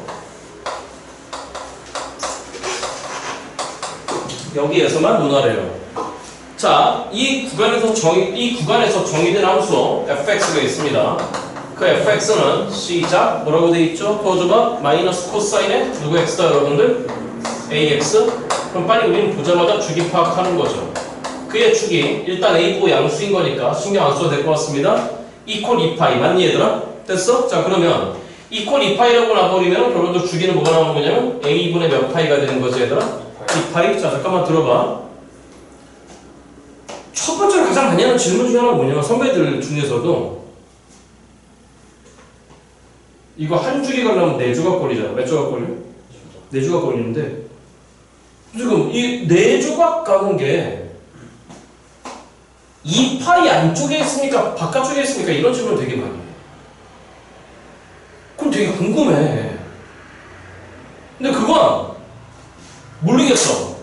A: 여기에서만 논하래요. 자, 이 구간에서 정의된 함수 fx가 있습니다. 그 fx는 시작 뭐라고 돼 있죠? 도와줘봐. 마이너스 코사인의 누구 x다 여러분들? ax. 그럼 빨리 우리는 보자마자 주기 파악하는 거죠. 그의 축이 일단 a 보고 양수인 거니까 신경 안 써도 될 것 같습니다. 이퀄 2파이 맞니 얘들아? 됐어? 자, 그러면 이퀄 2파이라고 나버리면 결론적으로 주기는 뭐가 나오는 거냐면 a분의 몇 파이가 되는 거지 얘들아? 2파이. 자, 잠깐만 들어봐. 첫 번째로 가장 많이 하는 질문 중에 하나가 뭐냐면 선배들 중에서도 이거 한 줄이 가려면 4조각 걸리잖아. 몇 조각 걸려? 4조각 걸리는데 지금 이 4조각 가는 게 2파이 안쪽에 있습니까? 바깥쪽에 있습니까? 이런 질문을 되게 많이 해. 그럼 되게 궁금해. 근데 그건 모르겠어.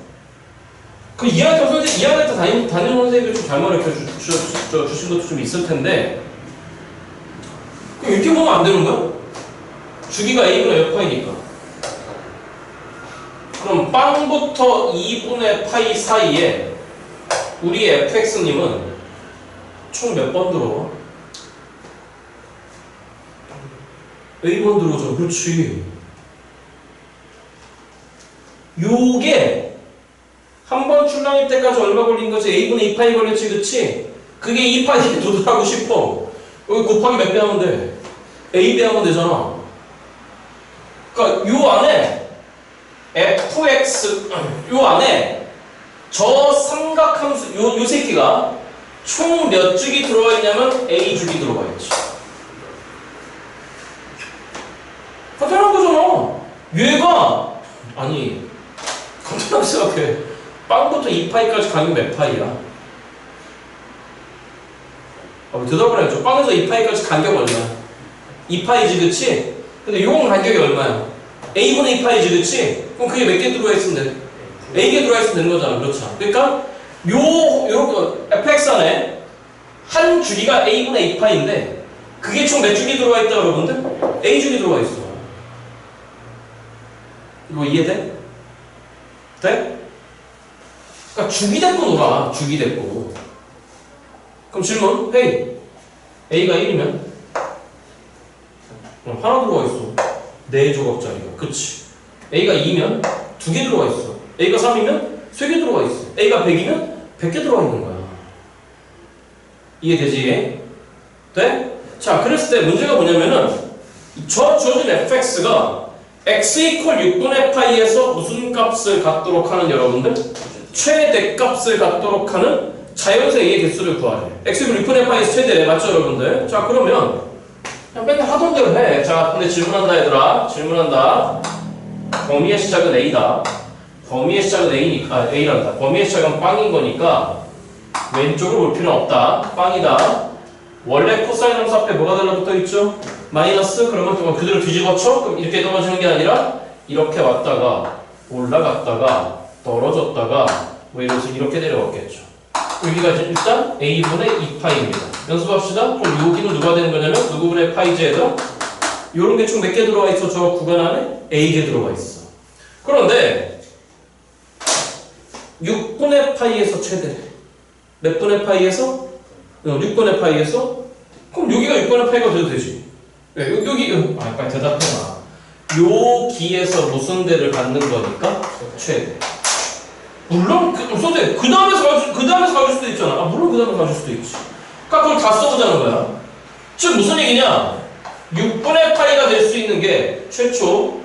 A: 그 이해할 때 담임 선생님이 좀 잘 가르쳐 주신 것도 좀 있을 텐데, 그럼 이렇게 보면 안 되는 거야? 주기가 a분의 몇 파이니까. 그럼 빵부터 2분의 파이 사이에 우리 fx님은 총 몇 번 들어와? A번 들어오죠. 그렇지. 요게 한 번 출랑일 때까지 얼마 걸린 거지? A분의 2파이 걸렸지, 그치? 그게 2파이 도달하고 싶어. 여기 곱하기 몇 배 하면 돼? A 배 하면 되잖아. 그러니까 요 안에 fx, 요 안에 저 삼각함수, 요 새끼가 총 몇 줄이 들어와 있냐면 A 줄이 들어와 있지. 간단한 거잖아. 얘가, 아니, 간단하게 생각해. 빵부터 2파이까지 가면 몇 파이야? 대답을 해야죠. 빵에서 2파이까지 간격 얼마야? 2파이지, 그치? 근데 요건 간격이 얼마야? A분의 2파이지, 그치? 그럼 그게 몇 개 들어와 있으면 돼? A개 들어와 있으면 되는 거잖아. 그렇죠. 그러니까 요 fx 안에 한 줄기가 A분의 2파이인데 그게 총 몇 줄기 들어와 있다, 여러분들? A 줄기 들어와 있어. 이거 이해돼? 돼? 그러니까 주기 대꾸 놀아. 주기 대꾸. 그럼 질문. 헤이, A가 1이면 하나 들어와 있어. 4조각짜리가. 그치? A가 2면 2개 들어와 있어. A가 3이면 3개 들어와 있어. A가 100이면 100개 들어와 있는 거야. 이해되지? 돼? 자, 그랬을 때 문제가 뭐냐면은 저 주어진 fx가 x 이퀄 6분의 파이에서 무슨 값을 갖도록 하는, 여러분들? 최대값을 갖도록 하는 자연수 A의 개수를 구하래. x 이퀄 6분의 파이에서 최대, 맞죠, 여러분들? 자, 그러면 그냥 맨날 하던 대로 해. 자, 근데 질문한다, 얘들아. 질문한다. 범위의 시작은 A다. 범위의 시작은 A니까, A란다. 범위의 시작은 빵인 거니까 왼쪽으로 올 필요는 없다. 빵이다. 원래 코사인 함수 앞에 뭐가 달라붙어 있죠? 마이너스. 그러면 또 그대로 뒤집어쳐? 그럼 이렇게 떨어지는 게 아니라 이렇게 왔다가 올라갔다가 떨어졌다가 뭐 이래서 이렇게 내려왔겠죠. 여기가 일단 A분의 2파이입니다. 연습합시다. 그럼 여기는 누가 되는 거냐면 누구분의 파이지 얘들아? 요런 게 총 몇 개 들어와 있어? 저 구간 안에 A개 들어와 있어. 그런데 6분의 파이에서 최대. 몇 분의 파이에서? 6분의 파이에서? 그럼 여기가 6분의 파이가 돼도 되지. 네, 여기, 빨리 대답해봐. 요 기에서 무슨 대를 갖는 거니까? 최대. 물론, 선생님, 그 다음에서 가질 수도 있잖아. 물론 그 다음에 가질 수도 있지. 그러니까 그걸 다 써보자는 거야. 즉, 무슨 얘기냐? 6분의 파이가 될 수 있는 게 최초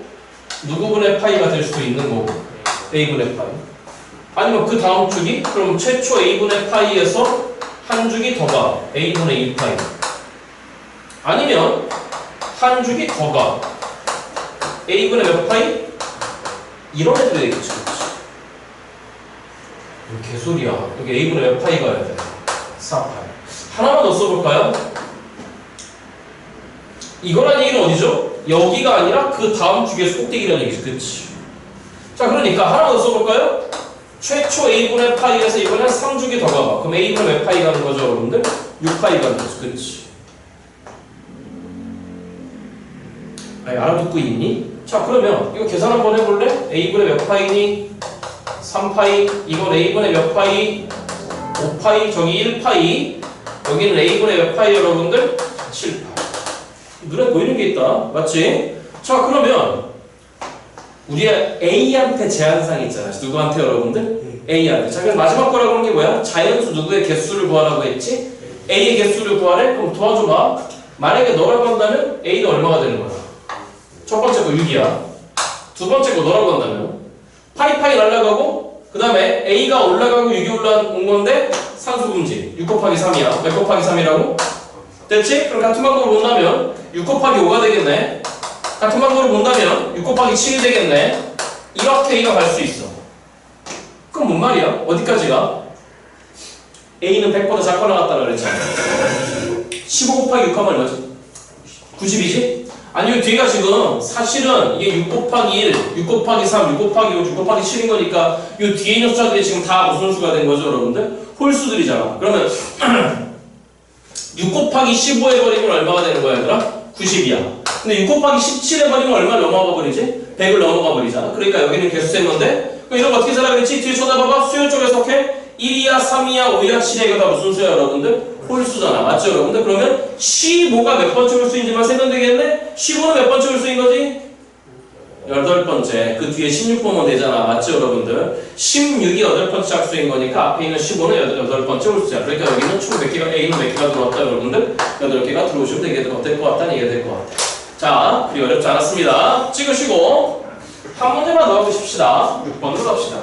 A: 누구분의 파이가 될 수도 있는 거고. A분의 파이. 아니면 그 다음 주기? 그럼 최초 A분의 파이에서 한 주기 더 가. A분의 2파이. 아니면 한 주기 더 가. A분의 몇 파이? 이런 애들 되겠지. 개소리야. 여기 A분의 몇 파이 가야 돼? 4파이. 하나만 더 써볼까요? 이거란 얘기는 어디죠? 여기가 아니라 그 다음 주기에서 꼭대기라는 얘기지. 그치? 자, 그러니까 하나만 더 써볼까요? 최초 A분의 파이에서 이번엔 3주기 더 가봐. 그럼 A분의 몇 파이 가는 거죠, 여러분들? 6파이 가는 거죠. 그치? 아니, 알아듣고 있니? 자, 그러면 이거 계산 한번 해볼래? A분의 몇 파이니? 3파이. 이건 A분의 몇 파이? 5파이. 저기 1파이. 여기는 A분의 몇 파이, 여러분들? 7파이. 눈에 보이는 게 있다. 맞지? 자, 그러면 우리가 A한테 제한사항이 있잖아. 누구한테, 여러분들? A한테. 자, 그럼 마지막 거라고 하는 게 뭐야? 자연수 누구의 개수를 구하라고 했지? A의 개수를 구하래? 그럼 도와줘봐. 만약에 너라고 한다면 A는 얼마가 되는 거야? 첫 번째 거 6이야. 두 번째 거 너라고 한다면 파이 날라가고 그 다음에 A가 올라가고 6이 올라온 건데 산수분지 6 곱하기 3이야. 몇 곱하기 3이라고? 됐지? 그럼 같은 방법으로 본다면 6 곱하기 5가 되겠네. 같은 방법으로 본다면 6 곱하기 7이 되겠네. 이렇게 A가 갈 수 있어. 그럼 뭔 말이야? 어디까지가? A는 100보다 작고 나갔다고 그랬잖아. 15 곱하기 6 하면 얼마지? 90이지? 아니, 이 뒤가 지금 사실은 이게 6 곱하기 1, 6 곱하기 3, 6 곱하기 5, 6 곱하기 7인 거니까 이 뒤에 있는 숫자들이 지금 다 무슨 수가 된 거죠, 여러분들? 홀수들이잖아. 그러면 6 곱하기 15 해버리면 얼마가 되는 거야, 얘들아? 90이야. 근데 6 곱하기 17 해버리면 얼마 넘어가 버리지? 100을 넘어가 버리잖아. 그러니까 여기는 개수센 건데 이런 거 어떻게 찾아가겠지? 뒤에 쳐다봐봐. 수요 쪽에서 어떻게? 1이야 3이야 5이야 7이야 이거 다 무슨 수야 여러분들? 홀수잖아. 맞죠 여러분들? 그러면 15가 몇 번째 홀수인지만 세면 되겠네? 15는 몇 번째 홀수인 거지? 8번째. 그 뒤에 16번만 되잖아. 맞죠 여러분들? 16이 8번째 짝수인 거니까 앞에 있는 15는 8번째 홀수야. 그러니까 여기는 총 몇 개가 A는 몇 개가 들어왔다 여러분들? 8개가 들어오시면 되게 될 것 같다는 얘기가 될 것 같아. 자, 그리 어렵지 않았습니다. 찍으시고 한 문제만 더 보십시다. 6번으로 갑시다.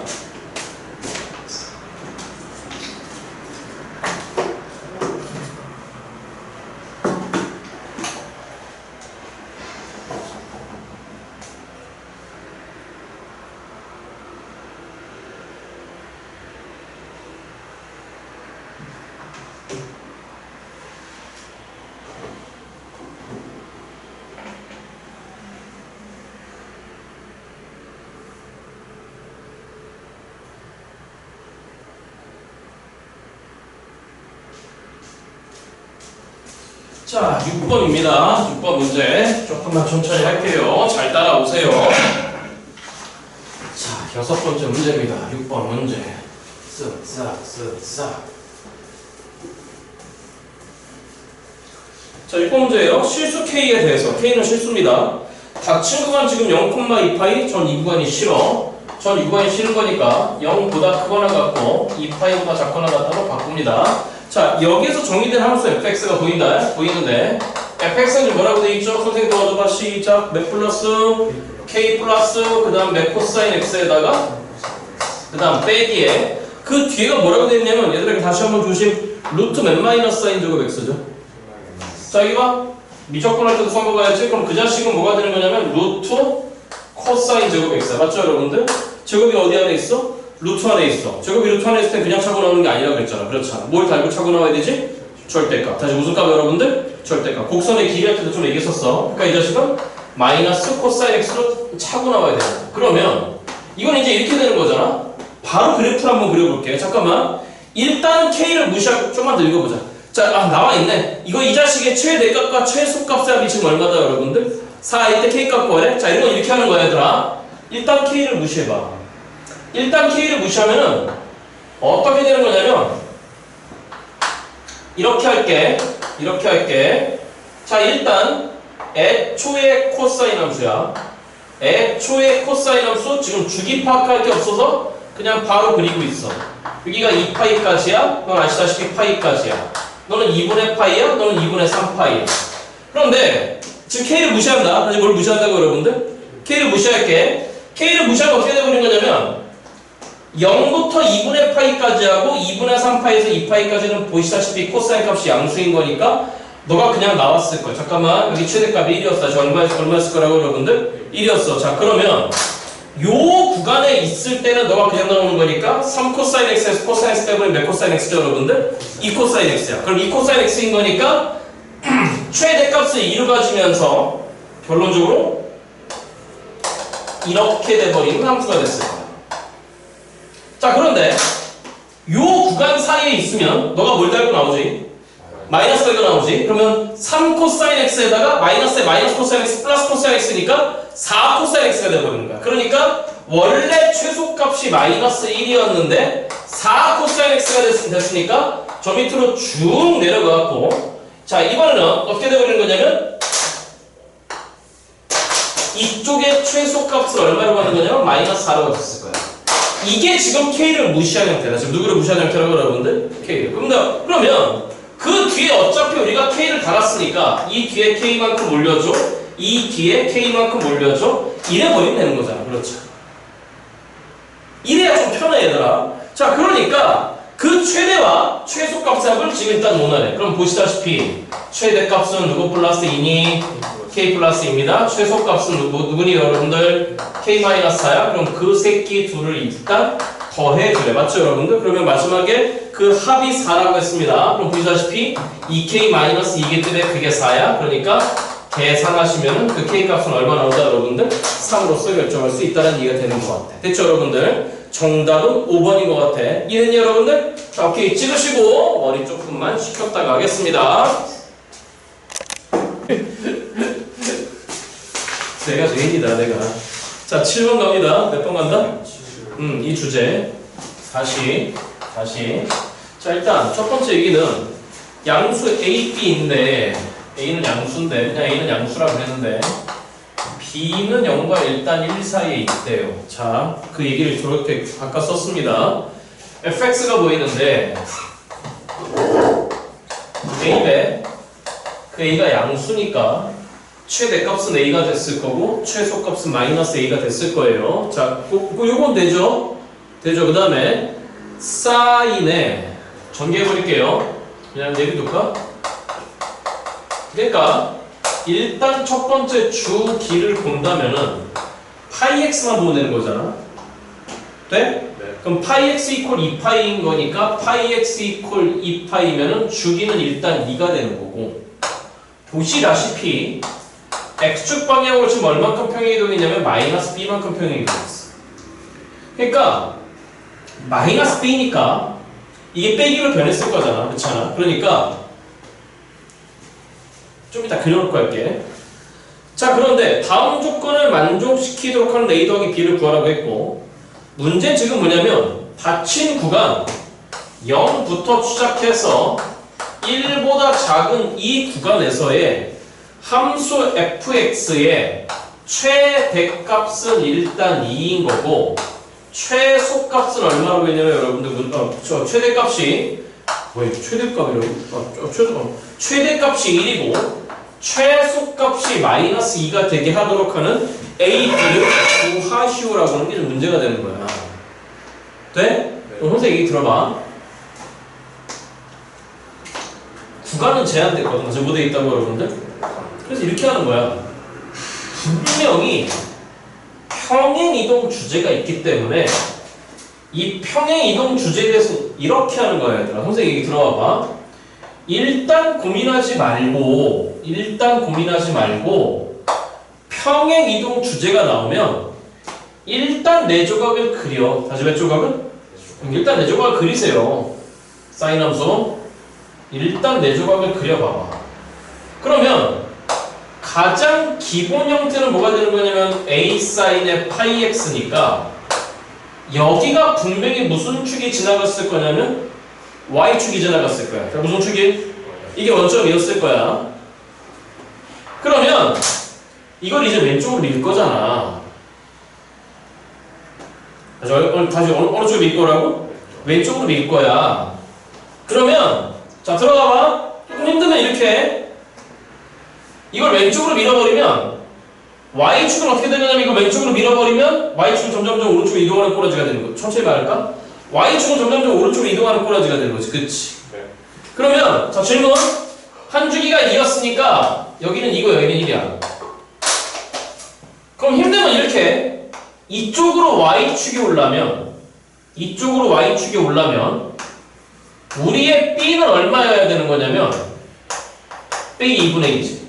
A: 자, 6번입니다. 6번 문제 조금만 천천히 할게요. 잘 따라오세요. 자, 6번째 문제입니다. 6번 문제. 쓱싹쓱싹. 자, 6번 문제예요. 실수 K에 대해서. K는 실수입니다. 닥친 구간 지금 0,2파이 전 이 구간이 싫어. 전 이 구간이 싫은 거니까 0보다 크거나 같고 2파이보다 작거나 같다고 바꿉니다. 자, 여기에서 정의된 함수 fx가 보이는데 fx는 뭐라고 돼 있죠? 선생님 도와줘봐. 시작. 몇 플러스 k 플러스 그 다음 몇 코사인 x에다가 그 다음 빼기에 그 뒤에가 뭐라고 돼 있냐면 얘들아 다시 한번 조심. 루트 몇 마이너스 사인 제곱 x죠. 자, 여기 봐. 미적분 할 때도 써먹어야지. 그럼 그 자식은 뭐가 되는 거냐면 루트 코사인 제곱 x. 맞죠 여러분들? 제곱이 어디 안에 있어? 루트 안에 있어. 제곱이 루트 안에 있을 때 그냥 차고 나오는 게 아니라 그랬잖아. 그렇잖아. 뭘 달고 차고 나와야 되지? 절대값. 다시 무슨 값 여러분들? 절대값. 곡선의 길이 할 때도 좀 얘기했었어. 그러니까 이 자식은 마이너스 코사인 x로 차고 나와야 돼. 그러면 이건 이제 이렇게 되는 거잖아. 바로 그래프를 한번 그려볼게. 잠깐만. 일단 k를 무시하고 좀만 더 읽어보자. 자, 나와 있네. 이거 이 자식의 최대값과 최소값의 합이 지금 얼마다 여러분들? 4 이때 k값 구하래? 자, 이런 거 이렇게 하는 거야 얘들아. 일단 k를 무시해봐. 일단 K를 무시하면은 어떻게 되는 거냐면 이렇게 할게. 자, 일단 애초의 코사인 함수야. 애초의 코사인 함수 지금 주기 파악할 게 없어서 그냥 바로 그리고 있어. 여기가 2파이까지야. 넌 아시다시피 파이까지야. 너는 2분의 파이야. 너는 2분의 3파이야. 그런데 지금 K를 무시한다. 다시 뭘 무시한다고 여러분들? K를 무시할게. K를 무시하면 어떻게 되버린 거냐면 0부터 2분의 파이까지 하고 2분의 3파이에서 2파이까지는 보시다시피 코사인 값이 양수인 거니까 너가 그냥 나왔을 거야. 잠깐만, 여기 최대값이 1이었어. 다시 얼마였을 거라고 여러분들? 1이었어. 자, 그러면 요 구간에 있을 때는 너가 그냥 나오는 거니까 3코사인 x에서 코사인 x 빼버리면 몇 코사인 x죠 여러분들? 2코사인 x야. 그럼 2코사인 x인 거니까 최대값을 2로 가지면서 결론적으로 이렇게 돼버리는 함수가 됐을 거야. 자, 그런데 요 구간 사이에 있으면 너가 뭘 달고 나오지? 마이너스 달고 나오지? 그러면 3코사인 x에다가 마이너스에 마이너스 코사인 x 플러스 코사인 x니까 4코사인 x가 돼버리는 거야. 그러니까 원래 최소값이 마이너스 1이었는데 4코사인 x가 됐으니까 저 밑으로 쭉 내려가고, 자, 이번에는 어떻게 돼버리는 거냐면 이쪽에 최소값을 얼마로 가는 거냐면 마이너스 4라고 했을 거야. 이게 지금 K를 무시한 형태다. 지금 누구를 무시한 형태라고 여러분들? K를. 그러면 그 뒤에 어차피 우리가 K를 달았으니까 이 뒤에 K만큼 올려줘. 이 뒤에 K만큼 올려줘. 이래 버리면 되는 거잖아. 그렇죠? 이래야 좀 편해 얘들아. 자, 그러니까 그 최대와 최소값의 합을 지금 일단 논하래. 그럼 보시다시피 최대값은 누구 플러스 2니? K 플러스 2입니다. 최소값은 누구니 여러분들? K-4야. 그럼 그 새끼 둘을 일단 더해주래. 맞죠 여러분들? 그러면 마지막에 그 합이 4라고 했습니다. 그럼 보시다시피 2K-2기 때문에 그게 4야. 그러니까 계산하시면 그 K값은 얼마 나오다 여러분들? 3으로서 결정할 수 있다는 이해가 되는 것 같아. 됐죠 여러분들? 정답은 5번인 것 같아. 이해했니 여러분들? 자, 오케이. 찍으시고 머리 조금만 식혔다가 하겠습니다. 내가 죄인이다 내가. 자, 자, 7번 갑니다. 몇 번 간다? 이 주제. 다시. 자, 일단 첫 번째 얘기는 양수 A, B인데 A는 양수인데 그냥 A는 양수라고 그랬는데 B는 0과 일단 1 사이에 있대요. 자, 그 얘기를 저렇게 아까 썼습니다. fx가 보이는데 A배 그 A가 양수니까 최대값은 A가 됐을 거고 최소값은 마이너스 A가 됐을 거예요. 자, 요건 되죠? 되죠. 그 다음에 사인에 전개해버릴게요. 그냥 내비둘까? 그러니까 일단 첫 번째 주기를 본다면은 파이 x만 보면 되는 거잖아. 돼?
B: 네.
A: 그럼 파이 x 이퀄 2파이인 거니까 파이 x 이퀄 2파이면은 주기는 일단 2가 되는 거고 보시다시피 x축 방향으로 지금 얼만큼 평행이동이냐면 마이너스 b만큼 평행이동했어. 그러니까 마이너스 b니까 이게 빼기로 변했을 거잖아. 그렇잖아. 그러니까 좀 이따 그려놓고 할게. 자, 그런데 다음 조건을 만족시키도록 하는 a 더하기 b를 구하라고 했고 문제 지금 뭐냐면 닫힌 구간 0부터 시작해서 1보다 작은 이 구간에서의 함수 fx의 최대값은 일단 2인 거고 최소값은 얼마라고 했냐면 여러분들 최대값이 왜 최대값이라고? 최대값이 1이고 최소값이 마이너스 2가 되게 하도록 하는 a, b를 구하시오라고 하는 게 좀 문제가 되는 거야. 돼? 그럼 선생님 얘기 들어봐. 구간은 제한됐거든. 제보되어 있다고 여러분들. 그래서 이렇게 하는 거야. 분명히 평행이동 주제가 있기 때문에 이 평행이동 주제에 대해서 이렇게 하는 거야, 얘들아. 선생님 얘기 들어봐봐. 일단 고민하지 말고 평행이동 주제가 나오면 일단 내 조각을 그려. 다시 몇 조각은? 일단 내 조각을 그리세요. 사인 함수. 일단 내 조각을 그려봐봐. 그러면 가장 기본 형태는 뭐가 되는 거냐면 a 사인의 파이 x니까 여기가 분명히 무슨 축이 지나갔을 거냐면 y축이 지나갔을 거야. 그러니까 무슨 축이? 이게 원점이었을 거야. 그러면 이걸 이제 왼쪽으로 밀 거잖아. 다시 어느 쪽으로 밀 거라고? 왼쪽으로 밀 거야. 그러면 자, 들어가봐. 조금 힘들면 이렇게 이걸 왼쪽으로 밀어버리면 y축은 어떻게 되냐면 이걸 왼쪽으로 밀어버리면 y축은 점점점 오른쪽으로 이동하는 꼬라지가 되는 거지. 천천히 말할까? y축은 점점점 오른쪽으로 이동하는 꼬라지가 되는 거지. 그치?
B: 네.
A: 그러면 자, 질문. 한 주기가 2였으니까 여기는 2고 여기는 1이야. 그럼 힘들면 이렇게 이쪽으로 y축이 올라면 우리의 b는 얼마여야 되는 거냐면 빼기 2분의 1이지.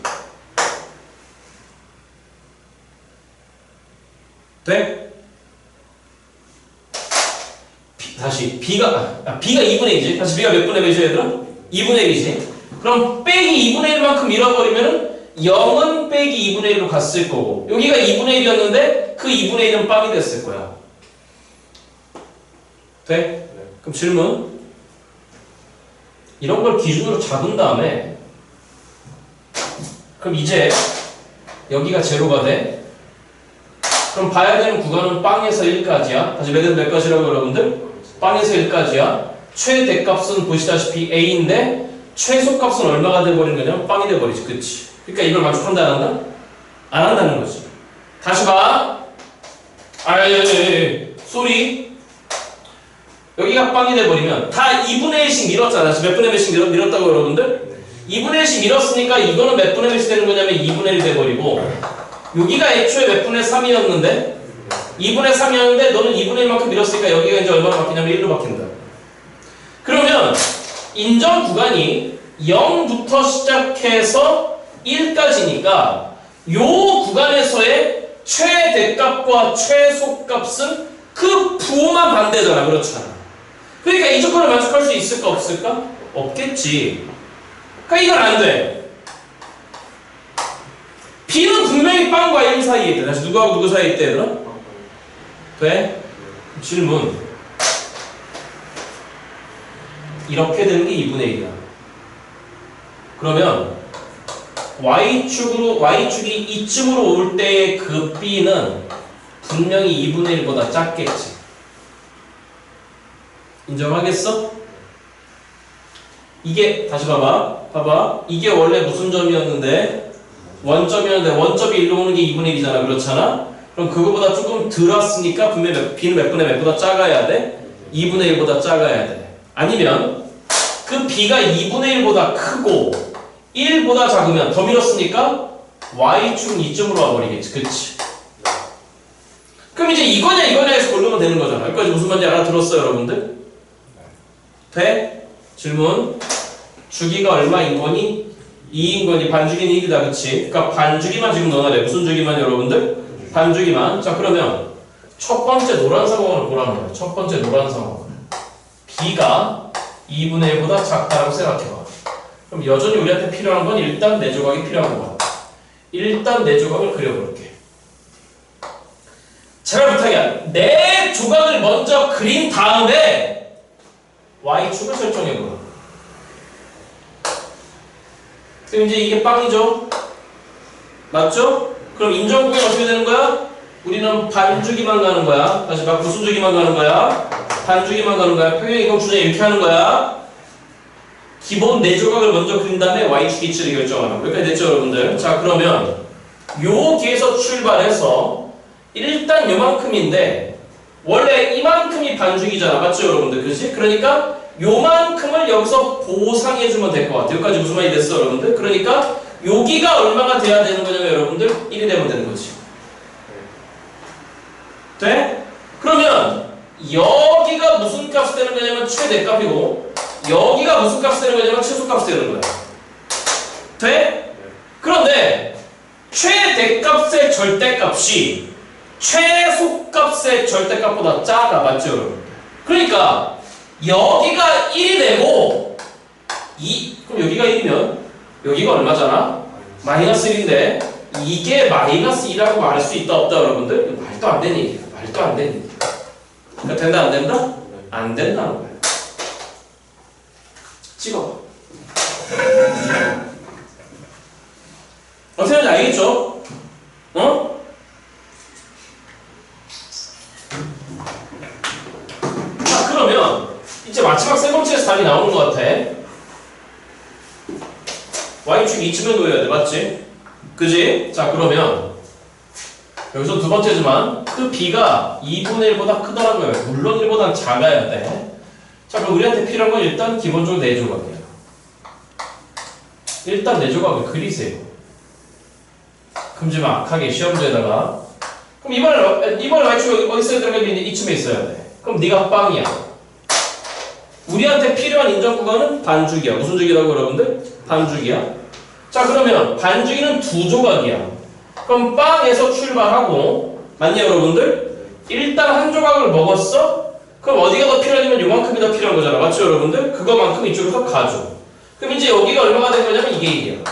A: 돼? 다시 b가 2분의 1이지. 다시 b가 몇 분의 몇이야 얘들아? 2분의 1이지. 그럼 빼기 2분의 1만큼 잃어버리면은 0은 빼기 2분의 1로 갔을 거고 여기가 2분의 1이었는데 그 2분의 1은 빵이 됐을 거야. 돼?
B: 네.
A: 그럼 질문. 이런 걸 기준으로 잡은 다음에 그럼 이제 여기가 제로가 돼? 그럼 봐야 되는 구간은 빵에서 1까지야. 다시 몇 가지라고 여러분들? 빵에서 1까지야. 최대값은 보시다시피 A인데 최소값은 얼마가 돼버린 거냐면 빵이 돼버리지. 그치? 그러니까 이걸 만족한다 안 한다? 안 한다는 거지. 다시 봐. 소리. 여기가 빵이 돼버리면 다 2분의 1씩 밀었잖아. 몇 분의 몇씩 밀었다고 여러분들? 2분의 1씩 밀었으니까 이거는 몇 분의 몇이 되는 거냐면 2분의 1 돼버리고 여기가 애초에 몇 분의 3이었는데 2분의 3이었는데 너는 2분의 1만큼 밀었으니까 여기가 이제 얼마나 바뀌냐면 1로 바뀐다. 그러면 인정 구간이 0부터 시작해서 1까지니까 요 구간에서의 최대값과 최소값은 그 부호만 반대잖아. 그렇잖아. 그러니까 이 조건을 만족할 수 있을까 없을까? 없겠지. 그러니까 이건 안 돼. B는 분명히 빵과 1 사이에 있대. 다시 누구하고 누구 사이에 있대 얘들아? 돼? 질문. 이렇게 되는 게 2분의 1이야. 그러면 y축이 이쯤으로 올 때의 그 b는 분명히 2분의 1보다 작겠지. 인정하겠어? 이게 다시 봐봐. 이게 원래 무슨 점이었는데? 원점이었는데 원점이 1로 오는 게 2분의 1이잖아. 그렇잖아? 그럼 그거보다 조금 덜 왔으니까 분명히 b는 몇 분의 몇보다 작아야 돼? 2분의 1보다 작아야 돼. 아니면 그 b가 2분의 1보다 크고 1보다 작으면 더 밀었으니까 y축은 이쯤으로 와버리겠지. 그치? 그럼 이제 이거냐 해서 고르면 되는 거잖아. 여기까지 무슨 말인지 알아들었어요, 여러분들? 돼? 질문. 주기가 얼마인 거니? 2인 거니? 반주기는 1이다. 그치? 그러니까 반주기만 지금 넣어놔야 돼. 무슨 주기만 여러분들? 반주기만. 자, 그러면 첫 번째 노란 상황을 보라는 거야. 첫 번째 노란 상황을. b가 2분의 1보다 작다라고 생각해봐. 그럼 여전히 우리한테 필요한 건 일단 내 조각이 필요한 거야. 일단 내 조각을 그려볼게. 제발 부탁이야. 내 조각을 먼저 그린 다음에 y축을 설정해보라. 그럼 이제 이게 빵이죠? 맞죠? 그럼 인정구역이 어떻게 되는 거야? 우리는 반주기만 가는 거야. 다시 봐. 무슨 주기만 가는 거야? 반주기만 가는 거야. 평행이동 주제 이렇게 하는 거야. 기본 네 조각을 먼저 그린 다음에 y축 위치를 결정하는 거. 여기까지 됐죠, 여러분들? 자, 그러면 여기에서 출발해서 일단 요만큼인데 원래 이만큼이 반주기잖아. 맞죠, 여러분들? 그렇지? 그러니까 요만큼을 여기서 보상해주면 될 것 같아. 여기까지 무슨 말이 됐어, 여러분들? 그러니까 여기가 얼마가 돼야 되는 거냐면 여러분들 1이 되면 되는 거지. 돼? 그러면 여기가 무슨 값이 되는 거냐면 최대값이고 여기가 무슨 값이 되는 거냐면 최소값이 되는 거야. 돼? 그런데 최대값의 절대값이 최소값의 절대값보다 작아. 맞죠, 여러분? 그러니까 여기가 1이 되고 그럼 여기가 1이면 여기가 얼마잖아? 마이너스 1인데 이게 마이너스 2라고 말할 수 있다 없다 여러분들? 말도 안 되는 얘기야. 말도 안 되는 얘기야. 그러니까 된다 안 된다? 안 된다는 거야. 찍어봐. 어떻게 하는지 알겠죠? 어? 자, 그러면 이제 마지막 세 번째에서 답이 나오는 것 같아. y축 이쯤에 놓여야 돼. 맞지? 그지? 자, 그러면 여기서 두 번째지만 그 b가 2분의 1보다 크다라고요. 물론 1보다 작아야 돼. 자, 그럼 우리한테 필요한 건 일단 기본적으로 네 조각이야. 일단 네 조각을 그리세요. 큼지막하게 시험지에다가. 그럼 이번에 y축이 어디 있어야 되는 게 이쯤에 있어야 돼. 그럼 네가 빵이야. 우리한테 필요한 인정 구간은 반주기야. 무슨 주기라고 여러분들? 반주기야. 자, 그러면 반주기는 두 조각이야. 그럼 빵에서 출발하고 맞냐 여러분들? 일단 한 조각을 먹었어? 그럼 어디가 더 필요하냐면 요만큼이 더 필요한 거잖아. 맞죠 여러분들? 그거만큼 이쪽에서 가져. 그럼 이제 여기가 얼마가 된 거냐면 이게 1이야.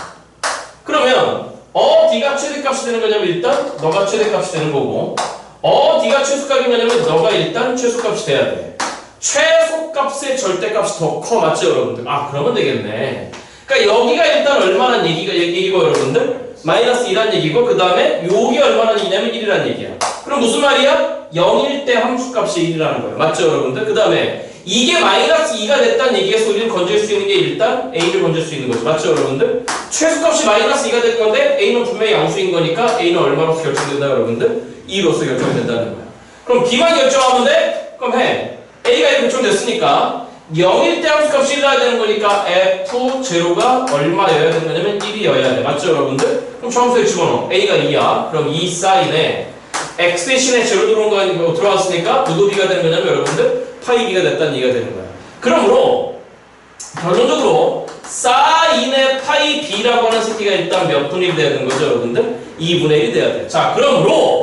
A: 그러면 어디가 최대값이 되는 거냐면 일단 너가 최대값이 되는 거고 어디가 최소값이 되냐면 너가 일단 최소값이 돼야 돼. 최소값의 절대값이 더 커. 맞죠 여러분들? 아, 그러면 되겠네. 그러니까 여기가 일단 얼마나 얘기고 여러분들? 마이너스 2란 얘기고 그 다음에 여기 얼마나 얘기냐면 1이란 얘기야. 그럼 무슨 말이야? 0일 때 함수값이 1이라는 거예요. 맞죠 여러분들? 그 다음에 이게 마이너스 2가 됐다는 얘기에서 우리는 건질 수 있는 게 일단 A를 건질 수 있는 거죠. 맞죠 여러분들? 최소값이 마이너스 2가 될 건데 A는 분명히 양수인 거니까 A는 얼마로서 결정된다 여러분들? 2로서 결정이 된다는 거야. 그럼 B만 결정하면 돼? 그럼 해. A가 이렇게 결정됐으니까 0일 때 함수값이 1이어야 되는 거니까 F0가 얼마여야 되는 거냐면 1이어야 돼. 맞죠 여러분들? 그럼 처음부터 집어넣어. A가 2야. 그럼 2 사인에 X 대신에 제로 들어온 거 아니고 들어왔으니까 누구 B가 되는 거냐면 여러분들 파이 B가 됐다는 얘기가 되는 거야. 그러므로 결론적으로 사인의 파이 B라고 하는 새끼가 일단 몇 분의 1이 돼야 되는 거죠 여러분들? 2분의 1이 돼야 돼. 자, 그러므로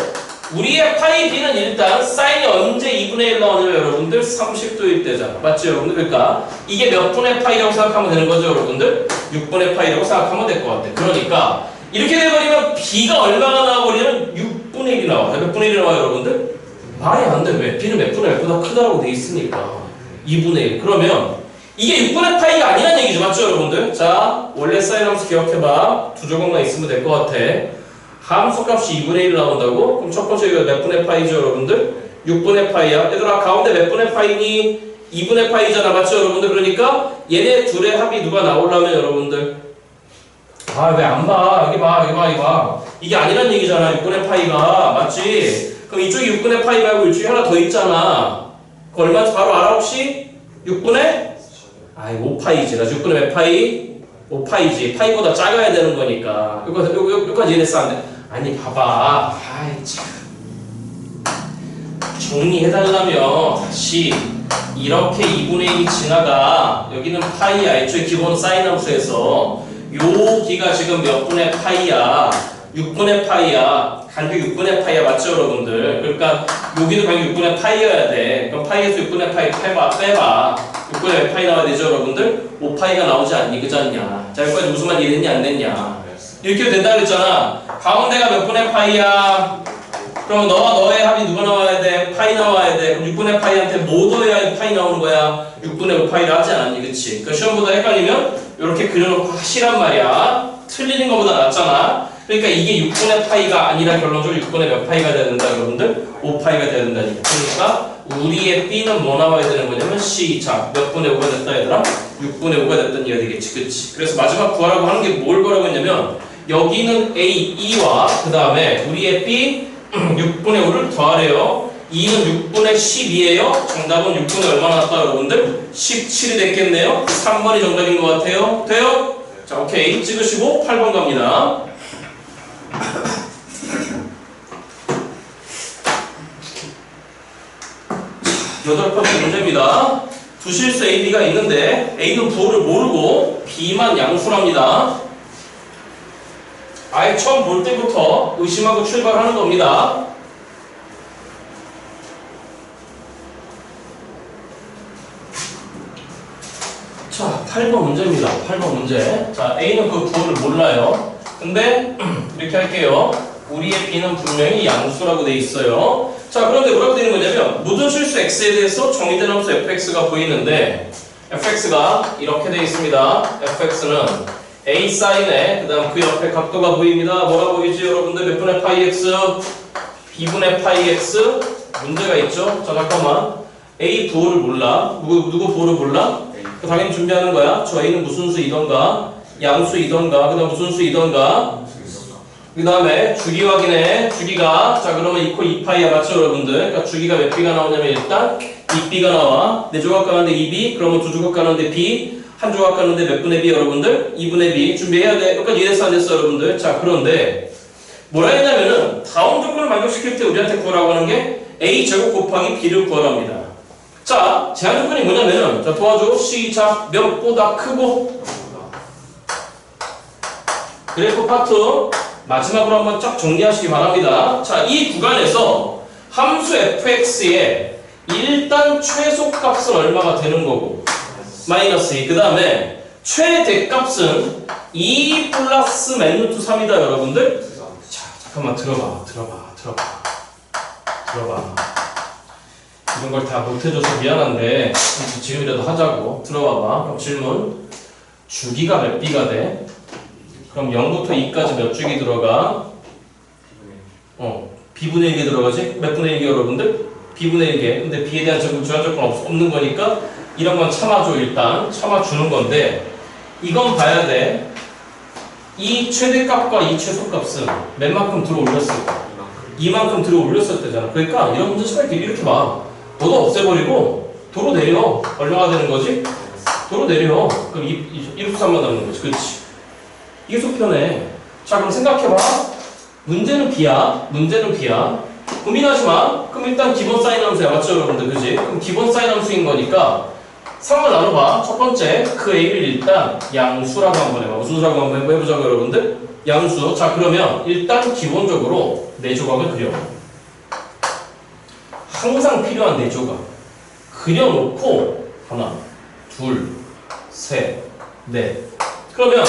A: 우리의 파이 B는 일단 사인이 언제 2분의 1 나오냐면 여러분들 30도일 때잖아. 맞죠 여러분들? 그러니까 이게 몇 분의 파이라고 생각하면 되는 거죠 여러분들? 6분의 파이라고 생각하면 될 것 같아. 그러니까 이렇게 돼버리면 B가 얼마가 나와버리면 6분의 1이 나와. 몇 분의 1이 나와요 여러분들? 말이 안 돼. 왜? b는 몇 분의 몇보다 크다라고 돼 있으니까 2분의 1. 그러면 이게 6분의 파이가 아니란 얘기죠. 맞죠 여러분들? 자, 원래 사인 함수 기억해봐. 두 조각만 있으면 될 것 같아. 함수 값이 2분의 1 나온다고? 그럼 첫 번째 이거 몇 분의 파이죠 여러분들? 6분의 파이야. 얘들아 가운데 몇 분의 파이니? 2분의 파이잖아. 맞죠 여러분들? 그러니까 얘네 둘의 합이 누가 나오려면 여러분들 아 왜 안 봐? 여기 봐 여기 봐 여기 봐. 이게 아니란 얘기잖아. 6분의 파이가. 맞지? 그럼 이쪽이 6분의 파이 말고 이쪽이 하나 더 있잖아. 그 얼마인지 바로 알아 혹시? 6분의? 아이 5파이지. 나 6분의 몇 파이? 5파이지. 파이보다 작아야 되는 거니까. 여기까지 이해됐어 안 돼? 아니 봐봐. 아이 참. 정리해달라면 다시 이렇게 2분의 1이 지나가. 여기는 파이야. 애초에 기본 사인 함수에서 여기가 지금 몇 분의 파이야? 6분의 파이야. 간격 6분의 파이야. 맞죠 여러분들? 그러니까 여기도 간격 6분의 파이여야 돼. 그럼 파이에서 6분의 파이 빼봐. 6분의 몇 파이 나와야 되죠 여러분들? 5파이가 나오지 않니? 그지 않냐? 자 여기까지 무슨 말 이해됐냐 안 됐냐? 이렇게 된다 그랬잖아. 가운데가 몇 분의 파이야? 그럼 너와 너의 합이 누가 나와야 돼? 파이 나와야 돼. 그럼 6분의 파이한테 뭐 더해야 파이 나오는 거야? 6분의 5파이를 하지 않았니? 그치? 그러니까 시험보다 헷갈리면 이렇게 그려놓고 하시란 말이야. 틀리는 것보다 낫잖아. 그러니까 이게 6분의 파이가 아니라 결론적으로 6분의 몇 파이가 돼야 된다 여러분들? 5파이가 돼야 된다니까. 그러니까 우리의 B는 뭐 나와야 되는 거냐면 C. 자, 몇 분의 5가 됐다 얘들아? 6분의 5가 됐던 이해가 되겠지. 그치? 그래서 마지막 구하라고 하는 게 뭘 구하라고 했냐면 여기는 A, E와 그 다음에 우리의 B 6분의 5를 더하래요. 2는 6분의 10이에요. 정답은 6분의 얼마나 났다 여러분들? 17이 됐겠네요. 3번이 정답인 것 같아요. 돼요? 자, 오케이. 찍으시고 8번 갑니다. 여덟 번째 문제입니다. 두 실수 A, B가 있는데 A는 부호를 모르고 B만 양수랍니다. 아예 처음 볼 때부터 의심하고 출발하는 겁니다. 자, 8번 문제입니다. 8번 문제. 자, A는 그 부호를 몰라요. 근데 이렇게 할게요. 우리의 B는 분명히 양수라고 돼 있어요. 자, 그런데 뭐라고 되는 거냐면 모든 실수 X에 대해서 정의된 함수 fx가 보이는데 fx가 이렇게 돼 있습니다. fx는 A 사인에 그 다음 그 옆에 각도가 보입니다. 뭐가 보이지 여러분들? 몇 분의 파이 x? b분의 파이 x? 문제가 있죠? 자 잠깐만. A 부호를 몰라. 누구 부호를 몰라? 당연히 준비하는 거야. 저 A는 무슨 수이던가 양수이던가 그 다음 무슨 수이던가 그 다음에 주기 확인해. 주기가 자 그러면 이퀄 2파이야. 맞죠 여러분들? 그러니까 주기가 몇 B가 나오냐면 일단 2B가 나와. 4조각 가는데 2B 그러면 2조각 가는데 B 한 조각 가는데 몇 분의 B 여러분들? 2분의 B 준비해야 돼. 여기까지 이해됐어 안 됐어 여러분들? 자 그런데 뭐라 했냐면은 다음 조건을 만족시킬 때 우리한테 구하라고 하는 게 A제곱 곱하기 B를 구하랍니다. 자 제한 조건이 뭐냐면은 자 도와줘. 시작. 몇보다 크고 그래프 파트 마지막으로 한번 쫙 정리하시기 바랍니다. 자 이 구간에서 함수 fx의 일단 최소값은 얼마가 되는 거고 마이너스 2. 그 다음에 최대값은 2 플러스 맨루트 3이다 여러분들. 자 잠깐만 들어봐. 이런 걸 다 못해줘서 미안한데 지금이라도 하자고. 들어봐봐. 그럼 질문. 주기가 몇 B가 돼? 그럼 0부터 2까지 몇 주기 들어가? B분의 1개 들어가지? 몇 분의 1개 여러분들? B분의 1개. 근데 B에 대한 주한 조건 없는 거니까 이런 건 참아줘. 일단 참아주는 건데 이건 봐야 돼. 이 최대값과 이 최소값은 몇 만큼 들어 올렸을까? 이만큼 들어 올렸을 때잖아. 그러니까 이런 문제 시간에 이렇게 봐. 너도 없애버리고 도로 내려. 얼마가 되는 거지? 도로 내려. 그럼 153만 남는 거지. 그렇지. 이게 속편해. 자 그럼 생각해봐. 문제는 B야. 고민하지 마. 그럼 일단 기본 사인 함수야. 맞죠 여러분들? 그지? 그럼 기본 사인 함수인 거니까 상황을 나눠봐. 첫 번째 그 A를 일단 양수라고 한번 해봐. 무슨 수라고 한번 해보자고 여러분들? 양수. 자 그러면 일단 기본적으로 4조각을 그려. 항상 필요한 4조각 그려놓고 하나 둘 셋 넷. 그러면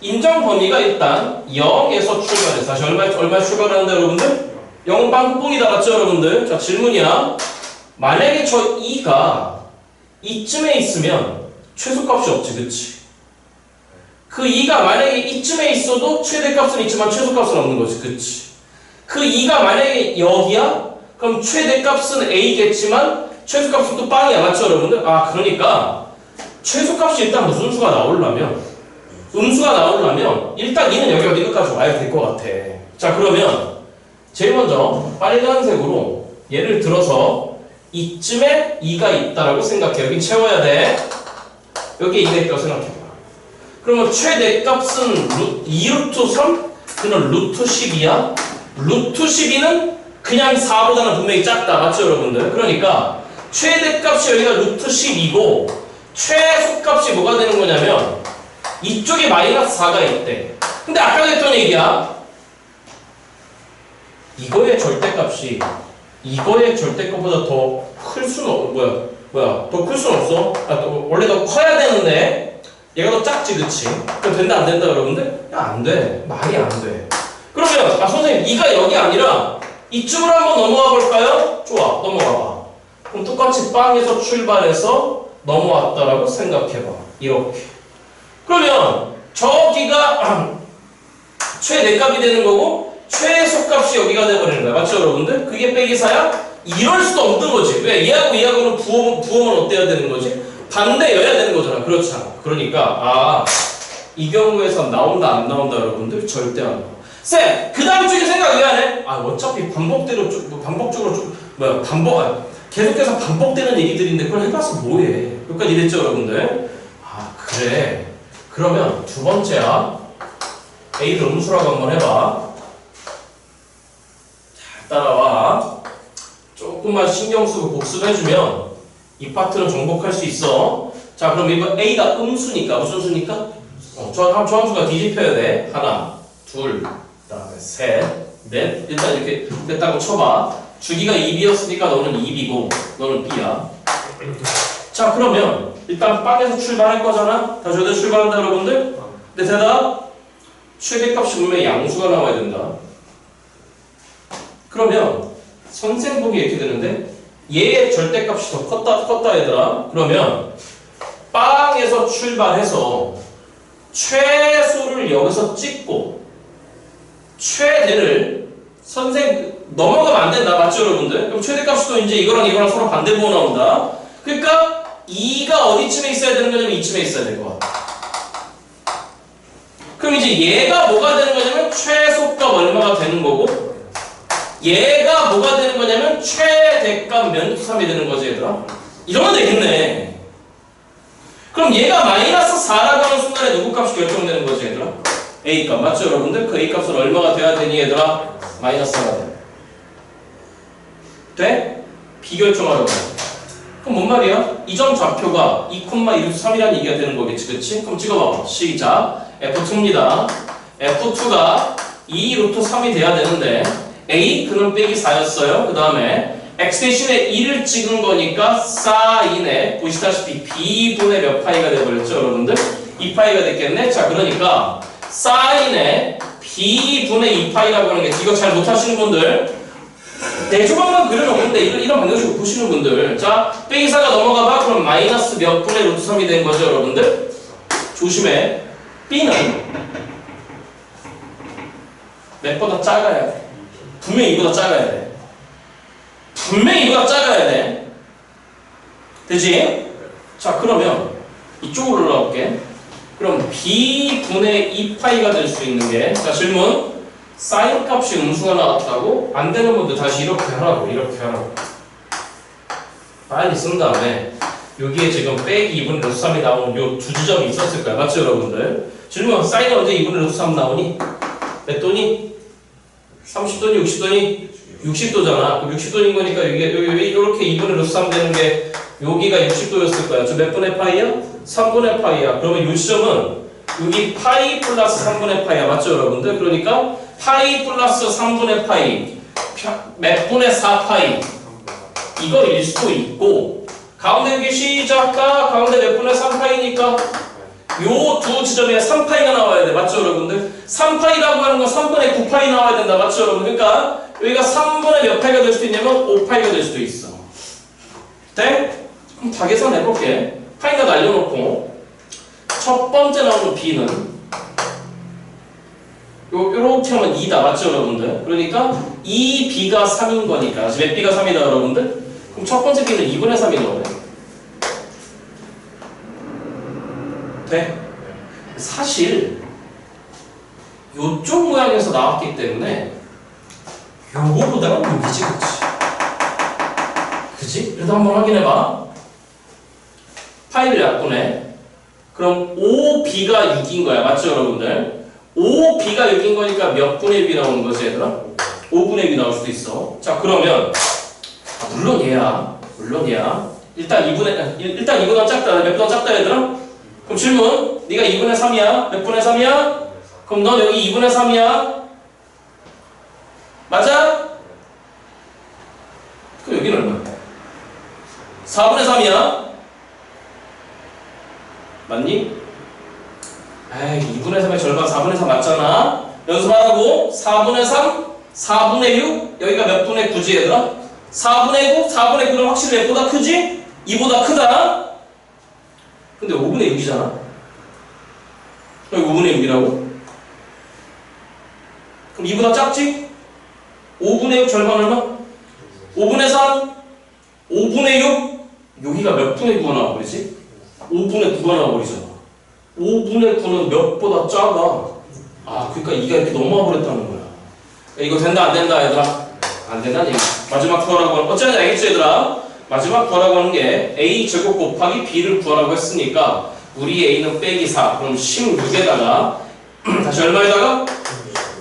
A: 인정 범위가 일단 0에서 출발해서 다시 얼마 출발하는데 여러분들? 0은 빵꾸뽕이다. 맞죠 여러분들? 자 질문이야. 만약에 저 2가 이쯤에 있으면 최소값이 없지. 그치? 그 2가 만약에 이쯤에 있어도 최대값은 있지만 최소값은 없는 거지. 그치? 그 2가 만약에 여기야? 그럼 최대값은 A겠지만 최소값은 또 빵이야. 맞죠 여러분들? 아 그러니까 최소값이 일단 무슨 수가 나오려면 음수가 나오려면 일단 2는 여기 어디까지 와야 될 것 같아. 자 그러면 제일 먼저 빨간색으로 예를 들어서 이쯤에 2가 있다라고 생각해. 여기 채워야 돼. 여기에 2가 있다고 생각해봐. 그러면 최대값은 2루트 3? 그는 루트 10이야. 루트 12는 그냥 4보다는 분명히 작다. 맞죠 여러분들? 그러니까 최대값이 여기가 루트 10이고 최소값이 뭐가 되는 거냐면 이쪽에 마이너스 4가 있대. 근데 아까 했던 얘기야. 이거의 절대값이 이거의 절대값보다 더 클 수는 뭐야 더 클 수는 없어. 원래 더 커야 되는데 얘가 더 작지. 그치? 그럼 된다 안 된다 여러분들? 야 안 돼. 말이 안 돼. 그러면 선생님 2가 여기 아니라 이쪽으로 한번 넘어가 볼까요? 좋아. 넘어가 봐. 그럼 똑같이 빵에서 출발해서 넘어왔다라고 생각해봐. 이렇게. 그러면 저기가 최대값이 되는 거고 최소값이 여기가 돼버리는 거야. 맞죠 여러분들? 그게 빼기 4야? 이럴 수도 없는 거지. 왜? 얘하고 얘하고는 부호만 어때야 되는 거지? 반대여야 되는 거잖아. 그렇잖아. 그러니까 이 경우에서 나온다 안 나온다 여러분들? 절대 안 나와. 쌤! 그 다음 주에 생각 왜 안 해? 어차피 반복적으로 계속해서 반복되는 얘기들인데 그걸 해봐서 뭐해? 여기까지 이랬죠 여러분들? 그래. 그러면 두 번째야. A를 음수라고 한번 해봐. 잘 따라와. 조금만 신경 쓰고 복습해주면 이 파트는 정복할 수 있어. 자, 그럼 이거 A가 음수니까 무슨 수니까? 저 함수가 뒤집혀야 돼. 하나, 둘, 그다음에 셋, 넷. 일단 이렇게 됐다고 쳐봐. 주기가 2B였으니까 너는 2B고 너는 B야. 자, 그러면 일단 빵에서 출발할 거잖아. 다시 어디 출발한다 여러분들? 근데 대답 최대값이 분명히 양수가 나와야 된다. 그러면 선생 보기 이렇게 되는데 얘의 절대값이 더 컸다 얘들아. 그러면 빵에서 출발해서 최소를 여기서 찍고 최대를 선생 넘어가면 안 된다. 맞죠 여러분들? 그럼 최대값이 또 이제 이거랑 서로 반대부호 나온다. 그러니까 2가 어디쯤에 있어야 되는 거냐면 이쯤에 있어야 될 것 같아. 그럼 이제 얘가 뭐가 되는 거냐면 최소값 얼마가 되는 거고 얘가 뭐가 되는 거냐면 최대값 면수 3이 되는 거지 얘들아. 이러면 되겠네. 그럼 얘가 마이너스 4라고 하는 순간에 누구 값이 결정되는 거지 얘들아? A값. 맞죠 여러분들? 그 A값은 얼마가 돼야 되니 얘들아? 마이너스 4가 돼. 돼? 비결정하려고 해. 그럼 뭔 말이야? 이 점 좌표가 2,163이라는 얘기가 되는 거겠지. 그치? 그럼 찍어봐. 시작. F2입니다. F2가 2루트 3이 돼야 되는데 A 그는 빼기 4였어요. 그 다음에 X 대신에 2를 찍은 거니까 사인에 보시다시피 B분의 몇 파이가 되어버렸죠 여러분들? 2파이가 됐겠네. 자 그러니까 사인에 B분의 2파이라고 하는 게 이거 잘 못하시는 분들 네 조각만 그려놓는데 이런 방정식 못 보시는 분들 자 빼기 4가 넘어가봐. 그럼 마이너스 몇 분의 루트 3이 된 거죠 여러분들? 조심해. B는 몇보다 작아야 돼. 분명히 이보다 작아야 돼. 분명히 이보다 작아야 돼. 되지? 자 그러면 이쪽으로 올라올게. 그럼 B분의 2파이가 될 수 있는 게 자 질문 사인 값이 음수가 나왔다고? 안 되는 분들 다시 이렇게 하라고. 빨리 쓴 다음에 여기에 지금 빼기 2분의 루트 3이 나오는 요 두 지점이 있었을 거야. 맞죠 여러분들? 질문 사인이 언제 2분의 루트 3 나오니? 몇 도니? 30도니 60도니? 60도잖아. 그럼 60도인 거니까 이게 이렇게 2분의 루트 3 되는 게 여기가 60도였을 거야. 저 몇 분의 파이야? 3분의 파이야. 그러면 이 지점은 여기 파이 플러스 3분의 파이야. 맞죠 여러분들? 그러니까 파이 플러스 3분의 파이 몇 분의 4파이 이거일 수도 있고 가운데 여기 시작가 가운데 몇 분의 3파이니까 요 두 지점에 3파이가 나와야 돼. 맞죠, 여러분들? 3파이라고 하는 건 3분의 9파이 나와야 된다. 맞죠, 여러분? 그러니까 여기가 3분의 몇 파이가 될 수도 있냐면 5파이가 될 수도 있어. 돼? 그럼 다 계산해볼게. 파이가 날려놓고 첫 번째 나오는 b는 요렇게 하면 2다. 맞죠, 여러분들? 그러니까 2b가 3인 거니까. 몇 b가 3이다, 여러분들? 그럼 첫 번째 b는 2분의 3이 나오네. 돼? 사실 요쪽 모양에서 나왔기 때문에 요거보다는 여기지, 그치? 그래도 한번 확인해봐. 파이를 약분해. 그럼 5b가 6인 거야. 맞죠, 여러분들? 5b가 6인 거니까 몇 분의 1이 나오는 거지, 얘들아? 5분의 1이 나올 수도 있어. 자, 그러면 물론 얘야. 일단 2보다 작다. 몇 보다 작다, 얘들아? 그럼 질문. 네가 2분의 3이야. 몇 분의 3이야? 그럼 넌 여기 2분의 3이야. 맞아? 그럼 여기는 얼마야? 4분의 3이야. 맞니? 에이, 2분의 3의 절반 4분의 3 맞잖아. 연습하라고. 4분의 3, 4분의 6. 여기가 몇 분의 9지, 얘들아? 4분의 9, 4분의 9는 확실히 몇보다 크지? 2보다 크다. 근데 5분의 6이잖아. 여기 5분의 6이라고? 그럼 2보다 작지? 5분의 6 절반 얼마? 5분의 3? 5분의 6? 여기가 몇 분의 9가 나와버리지? 5분의 9가 나와버리잖아. 5분의 9는 몇보다 작아. 아, 그러니까 2가 이렇게 넘어와 버렸다는 거야. 이거 된다 안 된다, 얘들아? 안 된다는 얘기. 마지막 구하라고 하는, 어찌하는지 알겠지, 얘들아? 마지막 구하라고 하는 게 a제곱 곱하기 b를 구하라고 했으니까 우리 a는 빼기 4. 그럼 16에다가 다시 얼마에다가?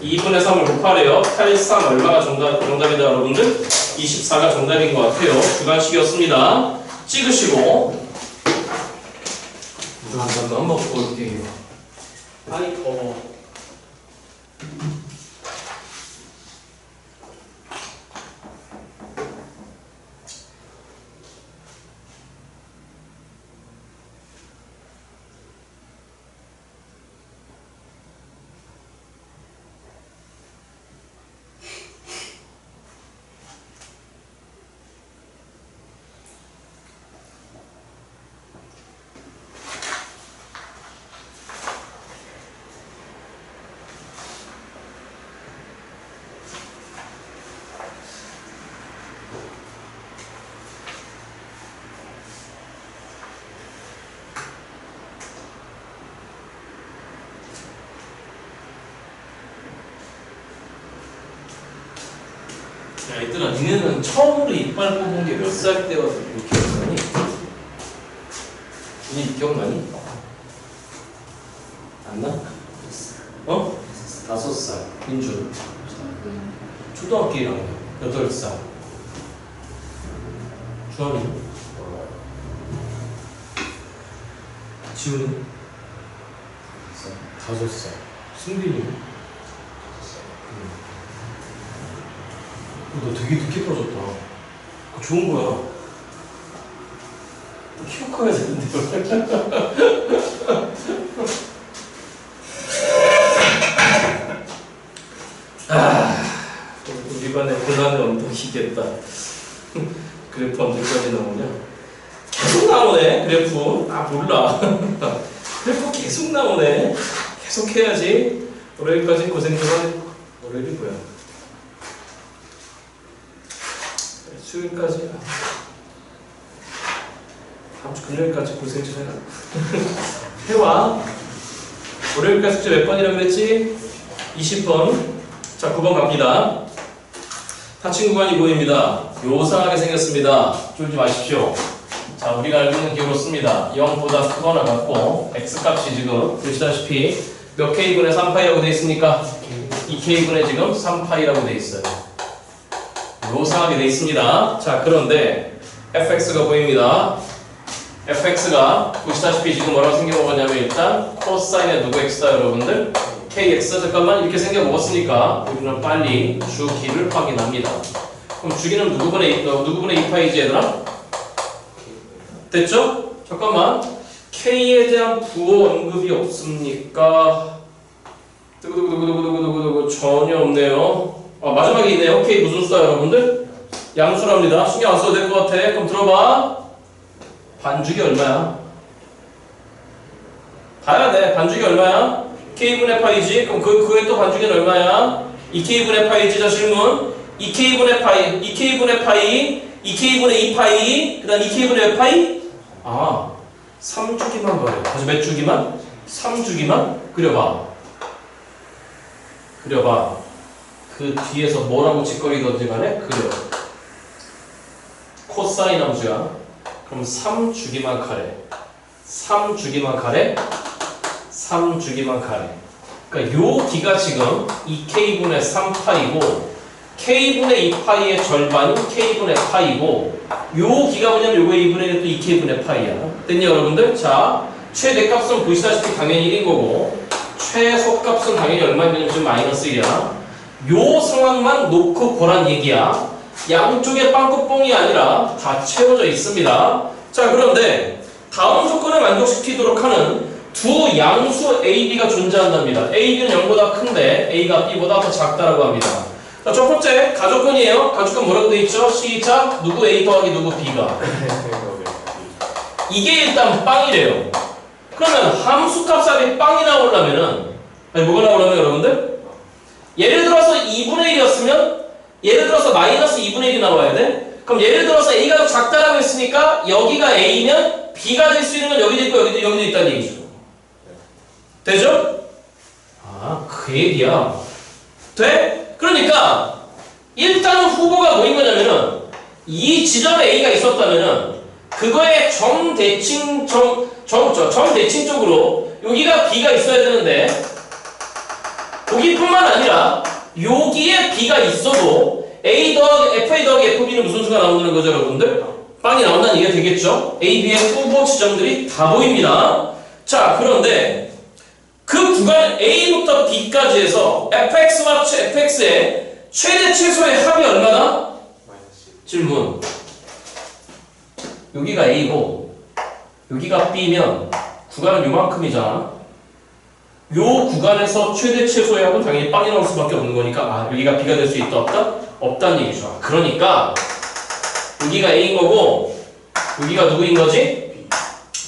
A: 2분의 3을 곱하래요. 8, 3 얼마가 정답이다, 여러분들? 24가 정답인 것 같아요. 주관식이었습니다. 찍으시고 한번 먹고 올게요. 아이 더워. 야, 얘들아, 니네는 처음으로 이빨 뽑은 게 몇 살 때와서 기억나니? 니 기억나니? 안 나? 어? 5살. 민준. 초등학교 1학년. 8살. 주환이. 지훈이. 5살. 승빈이. 너 되게 늦게 떨어졌다. 그거 좋은 거야. 키가 커야 되는데. 우리 반에 고난의 언덕이겠다. 그래프 언제까지 나오냐? 계속 나오네, 그래프. 아, 몰라. 그래프 계속 나오네. 계속 해야지. 월요일까지 고생 좀 하네. 월요일이 뭐야? 수요일까지. 다음 주 금요일까지 고생 좀 해라. 해와. 월요일까지 숙제 몇 번이라고 그랬지? 20번. 자, 9번 갑니다. 타칭 구간이 보입니다. 요상하게 생겼습니다. 쫄지 마십시오. 자, 우리가 알고 있는 기호로 씁니다. 0보다 크거나 같고 x값이 지금 보시다시피 몇 k분의 3파이라고 되어 있습니까? 2k분의 지금 3파이라고 되어 있어요. 요상하게 되어 있습니다. 자, 그런데 fx가 보입니다. fx가 보시다시피 지금 뭐라고 생겨먹었냐면 일단 코사인의 누구 x다, 여러분들? kx. 잠깐만, 이렇게 생겨먹었으니까 우리는 빨리 주기를 확인합니다. 그럼 주기는 누구분의 2파이지, 얘들아? 됐죠? 잠깐만. K에 대한 부호 언급이 없습니까? 두구두구두구두구두구두구 전혀 없네요. 마지막에 있네요. K 무슨 수다 여러분들? 양수랍니다. 신경 안 써도 될 것 같아. 그럼 들어봐. 반죽이 얼마야? 봐야 돼. 반죽이 얼마야? K분의 파이지. 그럼 그게 또 반죽이 얼마야? 2K분의 파이지. 자 질문. 2K분의 파이, 2K분의 파이, 2K분의 2파이, 그 다음 2K분의 몇 파이? 3주기만 그래. 다시 몇 주기만? 3주기만? 그려봐. 그려봐. 그 뒤에서 뭐라고 짓거리던지 간에 그려. 코사인 함수야. 그럼 3주기만 카레. 3주기만 카레. 3주기만 카레. 그러니까 요 기가 지금 2K분의 3파이고 K분의 2파이의 절반이 K분의 파이고 요 기가 뭐냐면 요거의 2분의 1은 또 2K분의 파이야. 됐냐 여러분들? 자, 최대값은 보시다시피 당연히 1인 거고 최소값은 당연히 얼마냐면 지금 마이너스 1이야. 요 상황만 놓고 보란 얘기야. 양쪽에 빵꾸뽕이 아니라 다 채워져 있습니다. 자, 그런데 다음 조건을 만족시키도록 하는 두 양수 A, B가 존재한답니다. A, B는 0보다 큰데 A가 B보다 더 작다라고 합니다. 자, 첫 번째 가조건이에요. 가조건 뭐라고 돼 있죠? 시작. 누구 A 더하기 누구 B가. 이게 일단 빵이래요. 그러면 함수값이 빵이 나오려면은 뭐가 나오려면 여러분들? 예를 들어서 2분의 1이었으면 예를 들어서 마이너스 2분의 1이 나와야 돼? 그럼 예를 들어서 A가 더 작다라고 했으니까 여기가 A면 B가 될 수 있는 건 여기도 있고 여기도 있다는 얘기죠. 되죠? 그 얘기야. 돼? 그러니까 일단은 후보가 뭐인 거냐면은 이 지점에 A가 있었다면은 그거의 정대칭 쪽으로 여기가 B가 있어야 되는데 거기뿐만 아니라 여기에 B가 있어도 A 더하기 FA 더하기 FB는 무슨 수가 나온다는 거죠 여러분들? 빵이 나온다는 얘기가 되겠죠? A, B의 후보 지점들이 다 보입니다. 자, 그런데 그 구간 A부터 B까지 해서 fx와 fx의 최대 최소의 합이 얼마나? 질문. 여기가 A고 여기가 B면 구간은 요만큼이잖아. 요 구간에서 최대 최소의 합은 당연히 빵이 나올 수밖에 없는 거니까 여기가 B가 될 수 있다 없다? 없다는 얘기죠. 그러니까 여기가 A인 거고 여기가 누구인 거지?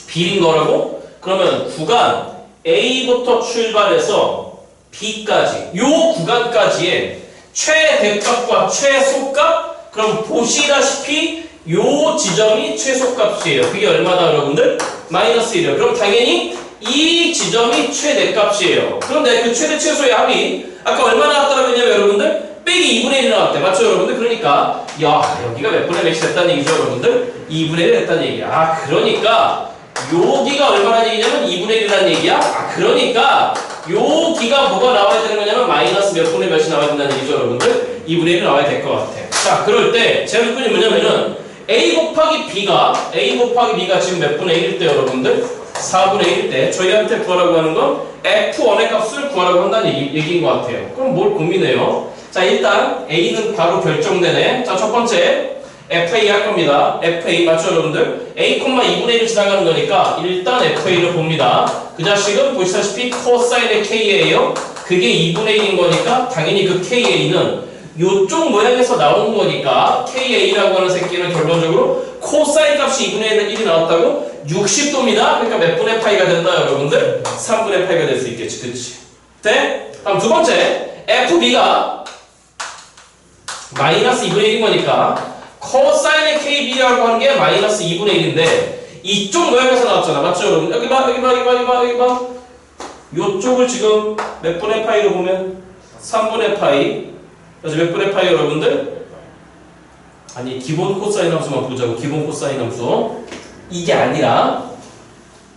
A: B인 거라고? 그러면 구간 A부터 출발해서 B까지 요 구간까지의 최대값과 최소값 그럼 보시다시피 요 지점이 최소값이에요. 그게 얼마다 여러분들? 마이너스 1이에요. 그럼 당연히 이 지점이 최대값이에요. 그런데 그 최대 최소의 합이 아까 얼마 나왔다고 했냐면 여러분들 빼기 2분의 1이 나왔대. 맞죠 여러분들? 그러니까 여기가 몇 분의 몇이 됐다는 얘기죠 여러분들? 2분의 1이 됐다는 얘기야. 그러니까 여기가 얼마나 얘기냐면 2분의 1이라는 얘기야? 그러니까 여기가 뭐가 나와야 되는 거냐면 마이너스 몇 분의 몇이 나와야 된다는 얘기죠 여러분들? 2분의 1이 나와야 될 것 같아. 자, 그럴 때 제 조건이 뭐냐면은 A 곱하기 B가 지금 몇 분의 1일 때 여러분들? 4분의 1일 때 저희한테 구하라고 하는 건 F1의 값을 구하라고 한다는 얘기인 것 같아요. 그럼 뭘 고민해요? 자, 일단 A는 바로 결정되네. 자, 첫 번째 FA 할 겁니다. FA 맞죠 여러분들? A, 2분의 1을 지나가는 거니까 일단 FA를 봅니다. 그 자식은 보시다시피 코사인의 K예요. 그게 2분의 1인 거니까 당연히 그 KA는 요쪽 모양에서 나온 거니까 KA라고 하는 새끼는 결론적으로 코사인 값이 2분의 1이 나왔다고? 60도입니다. 그러니까 몇 분의 파이가 된다 여러분들? 3분의 파이가 될 수 있겠지. 그치? 돼? 다음 두 번째 FB가 마이너스 2분의 1인 거니까 코사인의 KB라고 하는 게 마이너스 2분의 1인데 이쪽 모양에서 나왔잖아. 맞죠 여러분? 여기 봐. 요쪽을 지금 몇 분의 파이로 보면 3분의 파이. 그래서 몇 분의 파이 여러분들? 아니 기본 코사인 함수만 보자고. 기본 코사인 함수. 이게 아니라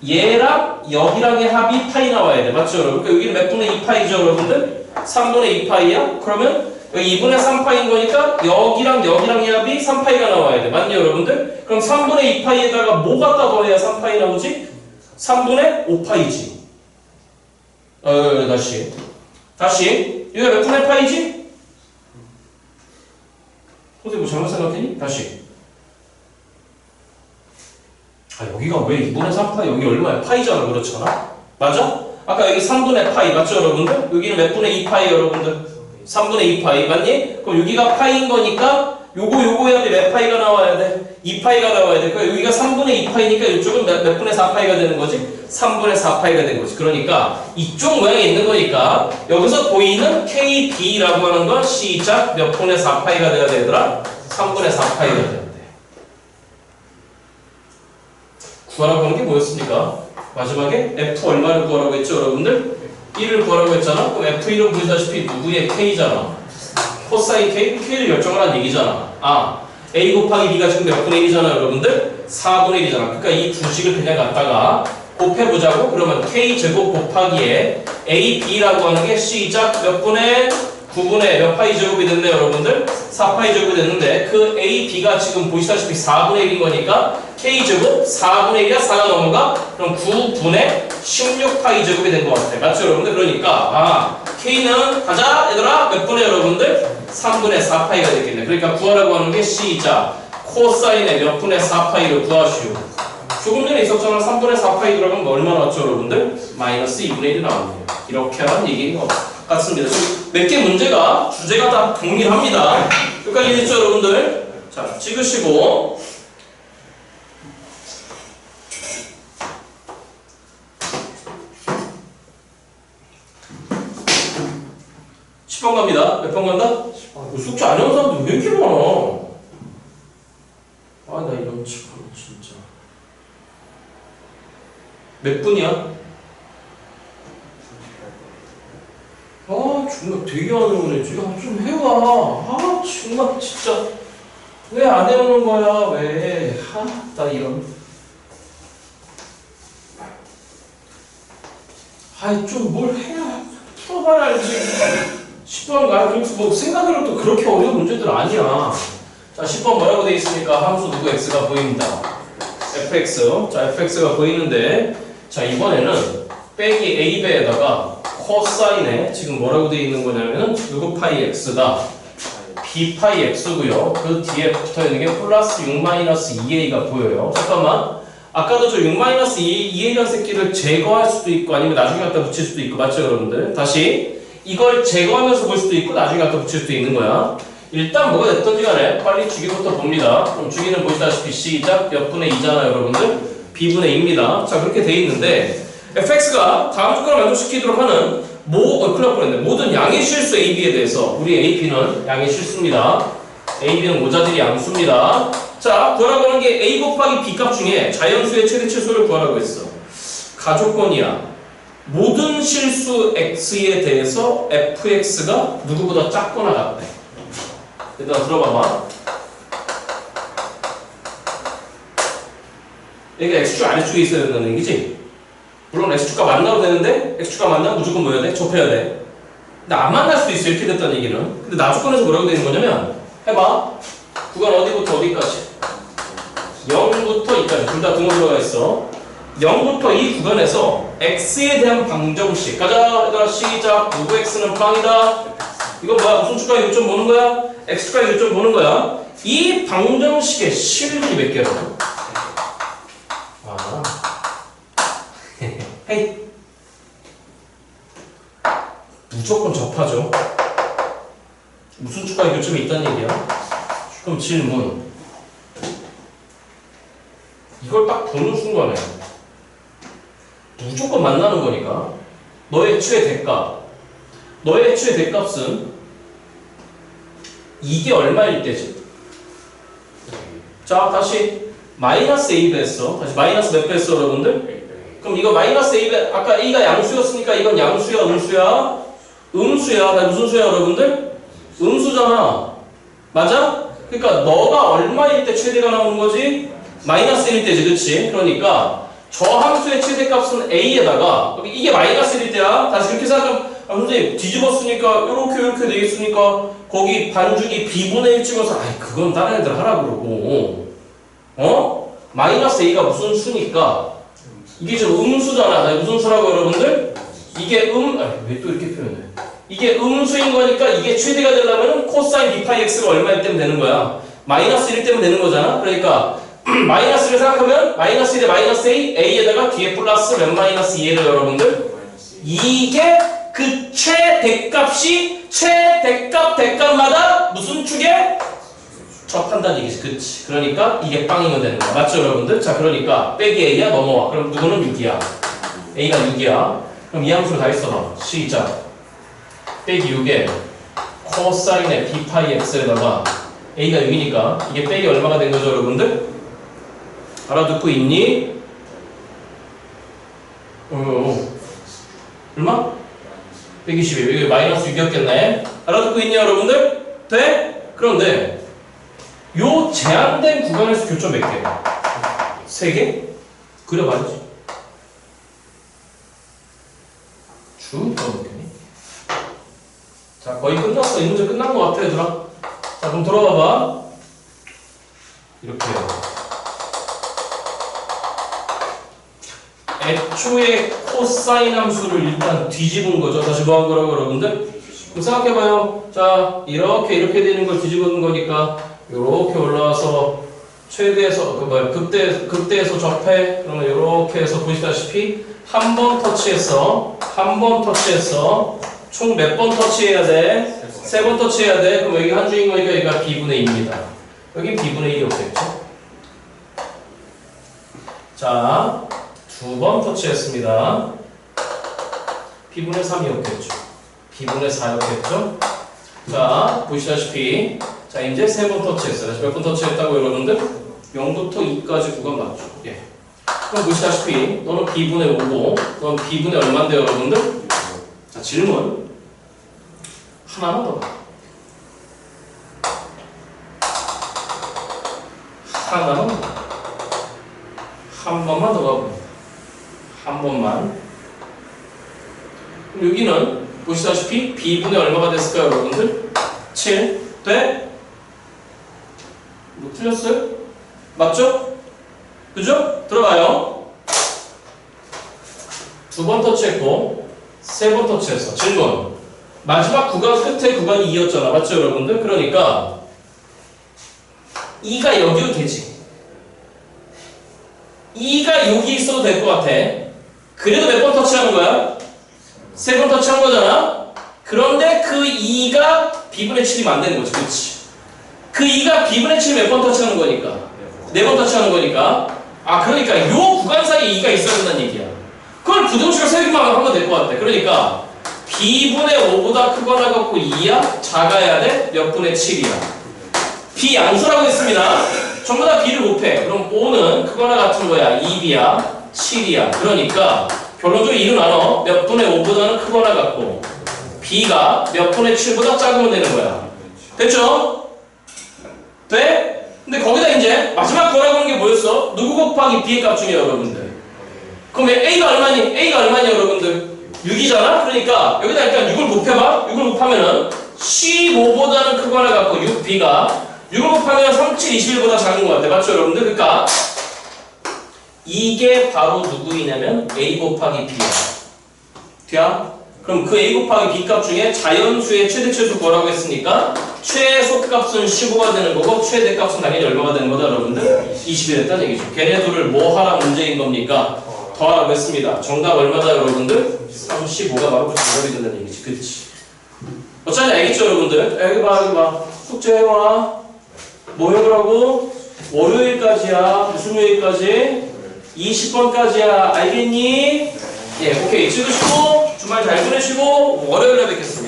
A: 얘랑 여기랑의 합이 파이 나와야 돼. 맞죠 여러분? 그러니까 여기는 몇 분의 2파이죠 여러분들? 3분의 2파이야? 그러면 여기 2분의 3파이인 거니까 여기랑 여기랑의 합이 3파이가 나와야 돼. 맞니 여러분들? 그럼 3분의 2파이에다가 뭐 갖다 더해야 3파이 나오지? 3분의 5파이지. 다시. 여기가 몇 분의 파이지? 선생님 뭐 잘못 생각했니? 다시. 아, 여기가 왜 2분의 3파이, 여기 얼마야? 파이잖아, 그렇잖아? 맞아? 아까 여기 3분의 파이, 맞죠, 여러분들? 여기는 몇 분의 2파이, 여러분들? 3분의 2파이, 맞니? 그럼 여기가 파이인 거니까 요거 해야 돼. 몇 파이가 나와야 돼? 2파이가 나와야 돼. 그러니까 여기가 3분의 2파이니까 이쪽은 몇 분의 4파이가 되는 거지? 3분의 4파이가 되는 거지. 그러니까 이쪽 모양이 있는 거니까 여기서 보이는 KB라고 하는 건 시작 몇 분의 4파이가 돼야 되더라? 3분의 4파이가 돼야 돼. 구하라고 하는 게 뭐였습니까? 마지막에 F 얼마를 구하라고 했죠, 여러분들? 1을 구하라고 했잖아? 그럼 F1은 보시다시피 누구의 K잖아? 코사인 K? K를 결정하라는 얘기잖아. 아, A 곱하기 B가 지금 몇 분의 1이잖아, 여러분들? 4분의 1이잖아. 그러니까 이 두 식을 그냥 갖다가 곱해보자고? 그러면 K제곱 곱하기에 A, B라고 하는 게 시작 몇 분의 9분의 몇 파이 제곱이 됐네요, 여러분들? 4파이 제곱이 됐는데 그 A, B가 지금 보시다시피 4분의 1인 거니까 K제곱 4분의 1이야 4가 넘어가? 그럼 9분의 16파이 제곱이 된 것 같아. 맞죠, 여러분들? 그러니까 K는 가자, 얘들아. 몇 분의 여러분들? 3분의 4파이가 되겠네. 그러니까 구하라고 하는 게 시작 코사인의 몇 분의 4파이를 구하시오. 조금 전에 있었잖아. 3분의 4파이 들어가면 얼마 나왔죠, 여러분들? 마이너스 2분의 1이 나왔네요. 이렇게 하는 얘기인 것 같습니다. 몇 개 문제가 주제가 다 동일합니다. 여기까지 됐죠, 여러분들? 자, 찍으시고 10번 갑니다. 몇 번 간다? 숙제 안 해온 사람들 왜 이렇게 많아? 아, 나 이런 참 진짜. 몇 분이야? 아, 정말 되게 안 해오네. 좀 해와. 아, 정말 진짜. 왜 안 해오는 거야? 왜? 나 이런. 아이, 좀 뭘 해야. 풀어봐야 알지. 10번 그래서 뭐 생각으로 또 그렇게 어려운 문제들 아니야. 자, 10번 뭐라고 되어 있습니까? 함수 누구 x가 보입니다. fx. 자, fx가 보이는데, 자, 이번에는 빼기 a배에다가 코사인에 지금 뭐라고 되어 있는 거냐면은 누구 파이 x다. b 파이 x고요. 그 뒤에 붙어 있는 게 플러스 6 마이너스 2a가 보여요. 잠깐만. 아까도 저 6 마이너스 2a라는 새끼를 제거할 수도 있고 아니면 나중에 갖다 붙일 수도 있고 맞죠, 여러분들? 다시. 이걸 제거하면서 볼 수도 있고 나중에 갖다 붙일 수도 있는 거야. 일단 뭐가 됐던지 간에 빨리 주기부터 봅니다. 그럼 주기는 보시다시피 시작 몇 분의 2잖아요, 여러분들? b분의 2입니다. 자, 그렇게 돼 있는데 fx가 다음 조건을 만족시키도록 하는 큰일 날 뻔했네. 모든 양의 실수 AB에 대해서 우리 AB는 양의 실수입니다. AB는 모자들이 양수입니다. 자, 구하라고 하는 게 A 곱하기 B 값 중에 자연수의 최대치수를 구하라고 했어. 가조건이야. 모든 실수 x에 대해서 fx가 누구보다 작거나 같대. 일단 들어봐봐. 여기가 x축 아래축에 있어야 된다는 얘기지? 물론 x축과 만나도 되는데 x축과 만나면 무조건 뭐 해야 돼? 접해야 돼. 근데 안 만날 수도 있어. 이렇게 됐다는 얘기는. 근데 나조건에서 뭐라고 되는 거냐면 해봐. 구간 어디부터 어디까지? 0부터 2까지 둘 다 등호 들어가 있어. 0부터 이 구간에서 x에 대한 방정식. 가자, 얘들아. 시작. 누구 x는 빵이다. 이건 뭐야? 무슨 축까지 요점 보는 거야? x축까지 요점 보는 거야. 이 방정식의 실분이 몇 개라고? 헤이. 무조건 접하죠. 무슨 축까지 요점이 있다는 얘기야? 그럼 질문. 이걸 딱 보는 순간에 무조건 만나는 거니까 너의 최대값, 너의 최대값은 이게 얼마일 때지? 자, 다시 마이너스 a 배했어. 다시 마이너스 몇 배했어, 여러분들? 그럼 이거 마이너스 a 배, 아까 a가 양수였으니까 이건 양수야, 음수야? 음수야. 나 무슨 수야, 여러분들? 음수잖아. 맞아? 그러니까 너가 얼마일 때 최대가 나오는 거지? 마이너스 1일 때지, 그치? 그러니까 저 함수의 최대값은 a에다가 이게 마이너스 1일 때야. 다시 그렇게 생각하면 선생님 뒤집었으니까 요렇게 되겠으니까 거기 반죽이 b분의 1 찍어서 아이 그건 다른 애들 하라 그러고 마이너스 a가 무슨 수니까 이게 지금 음수잖아. 무슨 수라고 여러분들? 이게 왜 또 이렇게 표현해? 이게 음수인 거니까 이게 최대가 되려면 코사인 b 파이 x가 얼마일 때면 되는 거야? 마이너스 1일 때면 되는 거잖아. 그러니까 마이너스를 생각하면 마이너스 1에 마이너스 A, A에다가 뒤에 플러스 몇 마이너스 2에요 여러분들. 이게 그 최대값이 최대값 대값마다 무슨 축에 접한다는 얘기지. 그치. 그러니까 이게 빵이면 되는 거야. 맞죠 여러분들? 자 그러니까 빼기 A야 넘어와. 그럼 누구는 6이야. A가 6이야. 그럼 이 함수를 다 있어봐. 시작. 빼기 6에 코사인의 B파이 X에다가 A가 6이니까 이게 빼기 얼마가 된 거죠 여러분들? 알아듣고 있니? 얼마? 120이 여기 마이너스 6이었겠네. 알아듣고 있냐 여러분들? 돼? 그런데 요 제한된 구간에서 교점 몇 개? 3개? 그려봐야지. 쭉 떠볼게니. 자 거의 끝났어. 이 문제 끝난 것 같아 얘들아. 자 그럼 돌아와봐. 이렇게 애초에 코사인 함수를 일단 뒤집은 거죠. 다시 뭐 한 거라고 여러분들? 그럼 생각해봐요. 자 이렇게 되는 걸 뒤집은 거니까 요렇게 올라와서 최대에서 극대에서 접해. 그러면 요렇게 해서 보시다시피 한 번 터치했어. 총 몇 번 터치해야 돼? 3번 터치해야 돼. 그럼 여기 한 주인 거니까 여기가 B분의 2입니다. 여기 B분의 1이었겠죠? 자 2번 터치했습니다. B분의 3이었겠죠? B분의 4였겠죠? 자 보시다시피 자 이제 3번 터치했어요. 몇 번 터치했다고 여러분들? 0부터 2까지 구간 맞죠? 예. 그럼 보시다시피 너는 B분의 5고 너는 B분의 얼마인데 여러분들? 자 질문 하나만 더 봐. 하나만 더 봐. 한 번만 더 가봅니다. 한 번만. 그럼 여기는 보시다시피 B분의 얼마가 됐을까요 여러분들? 7 돼? 뭐 틀렸어요? 맞죠? 그죠? 들어가요. 2번 터치했고 3번 터치했어. 질문 마지막 구간 끝에 구간이 2였잖아. 맞죠 여러분들? 그러니까 2가 여기도 되지. 2가 여기 있어도 될 것 같아. 그래도 몇 번 터치하는 거야? 3번 터치한 거잖아. 그런데 그 2가 B분의 7이면 안 되는 거지. 그치? 그 2가 B분의 7 몇 번 터치하는 거니까? 4번 터치하는 거니까. 아 그러니까 요 구간 사이에 2가 있어야 된다는 얘기야. 그걸 부등식을 세기만 하면 될 것 같아. 그러니까 B분의 5보다 크거나 같고 2야? 작아야 돼? 몇 분의 7이야? B 양수라고 했습니다. 전부 다 B를 곱해. 그럼 5는 크거나 같은 거야. 2B야. 7이야. 그러니까 결론적으로 2는 나눠. 몇 분의 5보다는 크거나 같고 B가 몇 분의 7보다 작으면 되는 거야. 됐죠? 돼? 근데 거기다 이제 마지막 거라고 하는 게 뭐였어? 누구 곱하기 B의 값 중에 여러분들. 그럼 A가 얼마니? A가 얼마니 여러분들? 6이잖아? 그러니까 여기다 일단 6을 곱해봐. 6을 곱하면은 15보다는 크거나 같고 6B가 6을 곱하면 37, 21보다 작은 것 같아. 맞죠 여러분들? 그러니까 이게 바로 누구이냐면 A 곱하기 B야. 돼야? 그럼 그 A 곱하기 B 값 중에 자연수의 최대 최소 구하라고 했으니까 최소값은 15가 되는 거고 최대값은 당연히 얼마가 되는 거다 여러분들? 20이 됐다는 얘기죠. 걔네들을 뭐 하라 문제인 겁니까? 더하라고 했습니다. 정답 얼마다 여러분들? 35가 바로 그 정답이 된다는 얘기지. 그치? 어쩌지 알겠죠 여러분들? 여기 봐. 숙제해와. 뭐 해보라고? 월요일까지야. 무슨 요일까지? 20번까지야. 알겠니? 예, 오케이. 찍으시고 주말 잘 보내시고 월요일에 뵙겠습니다.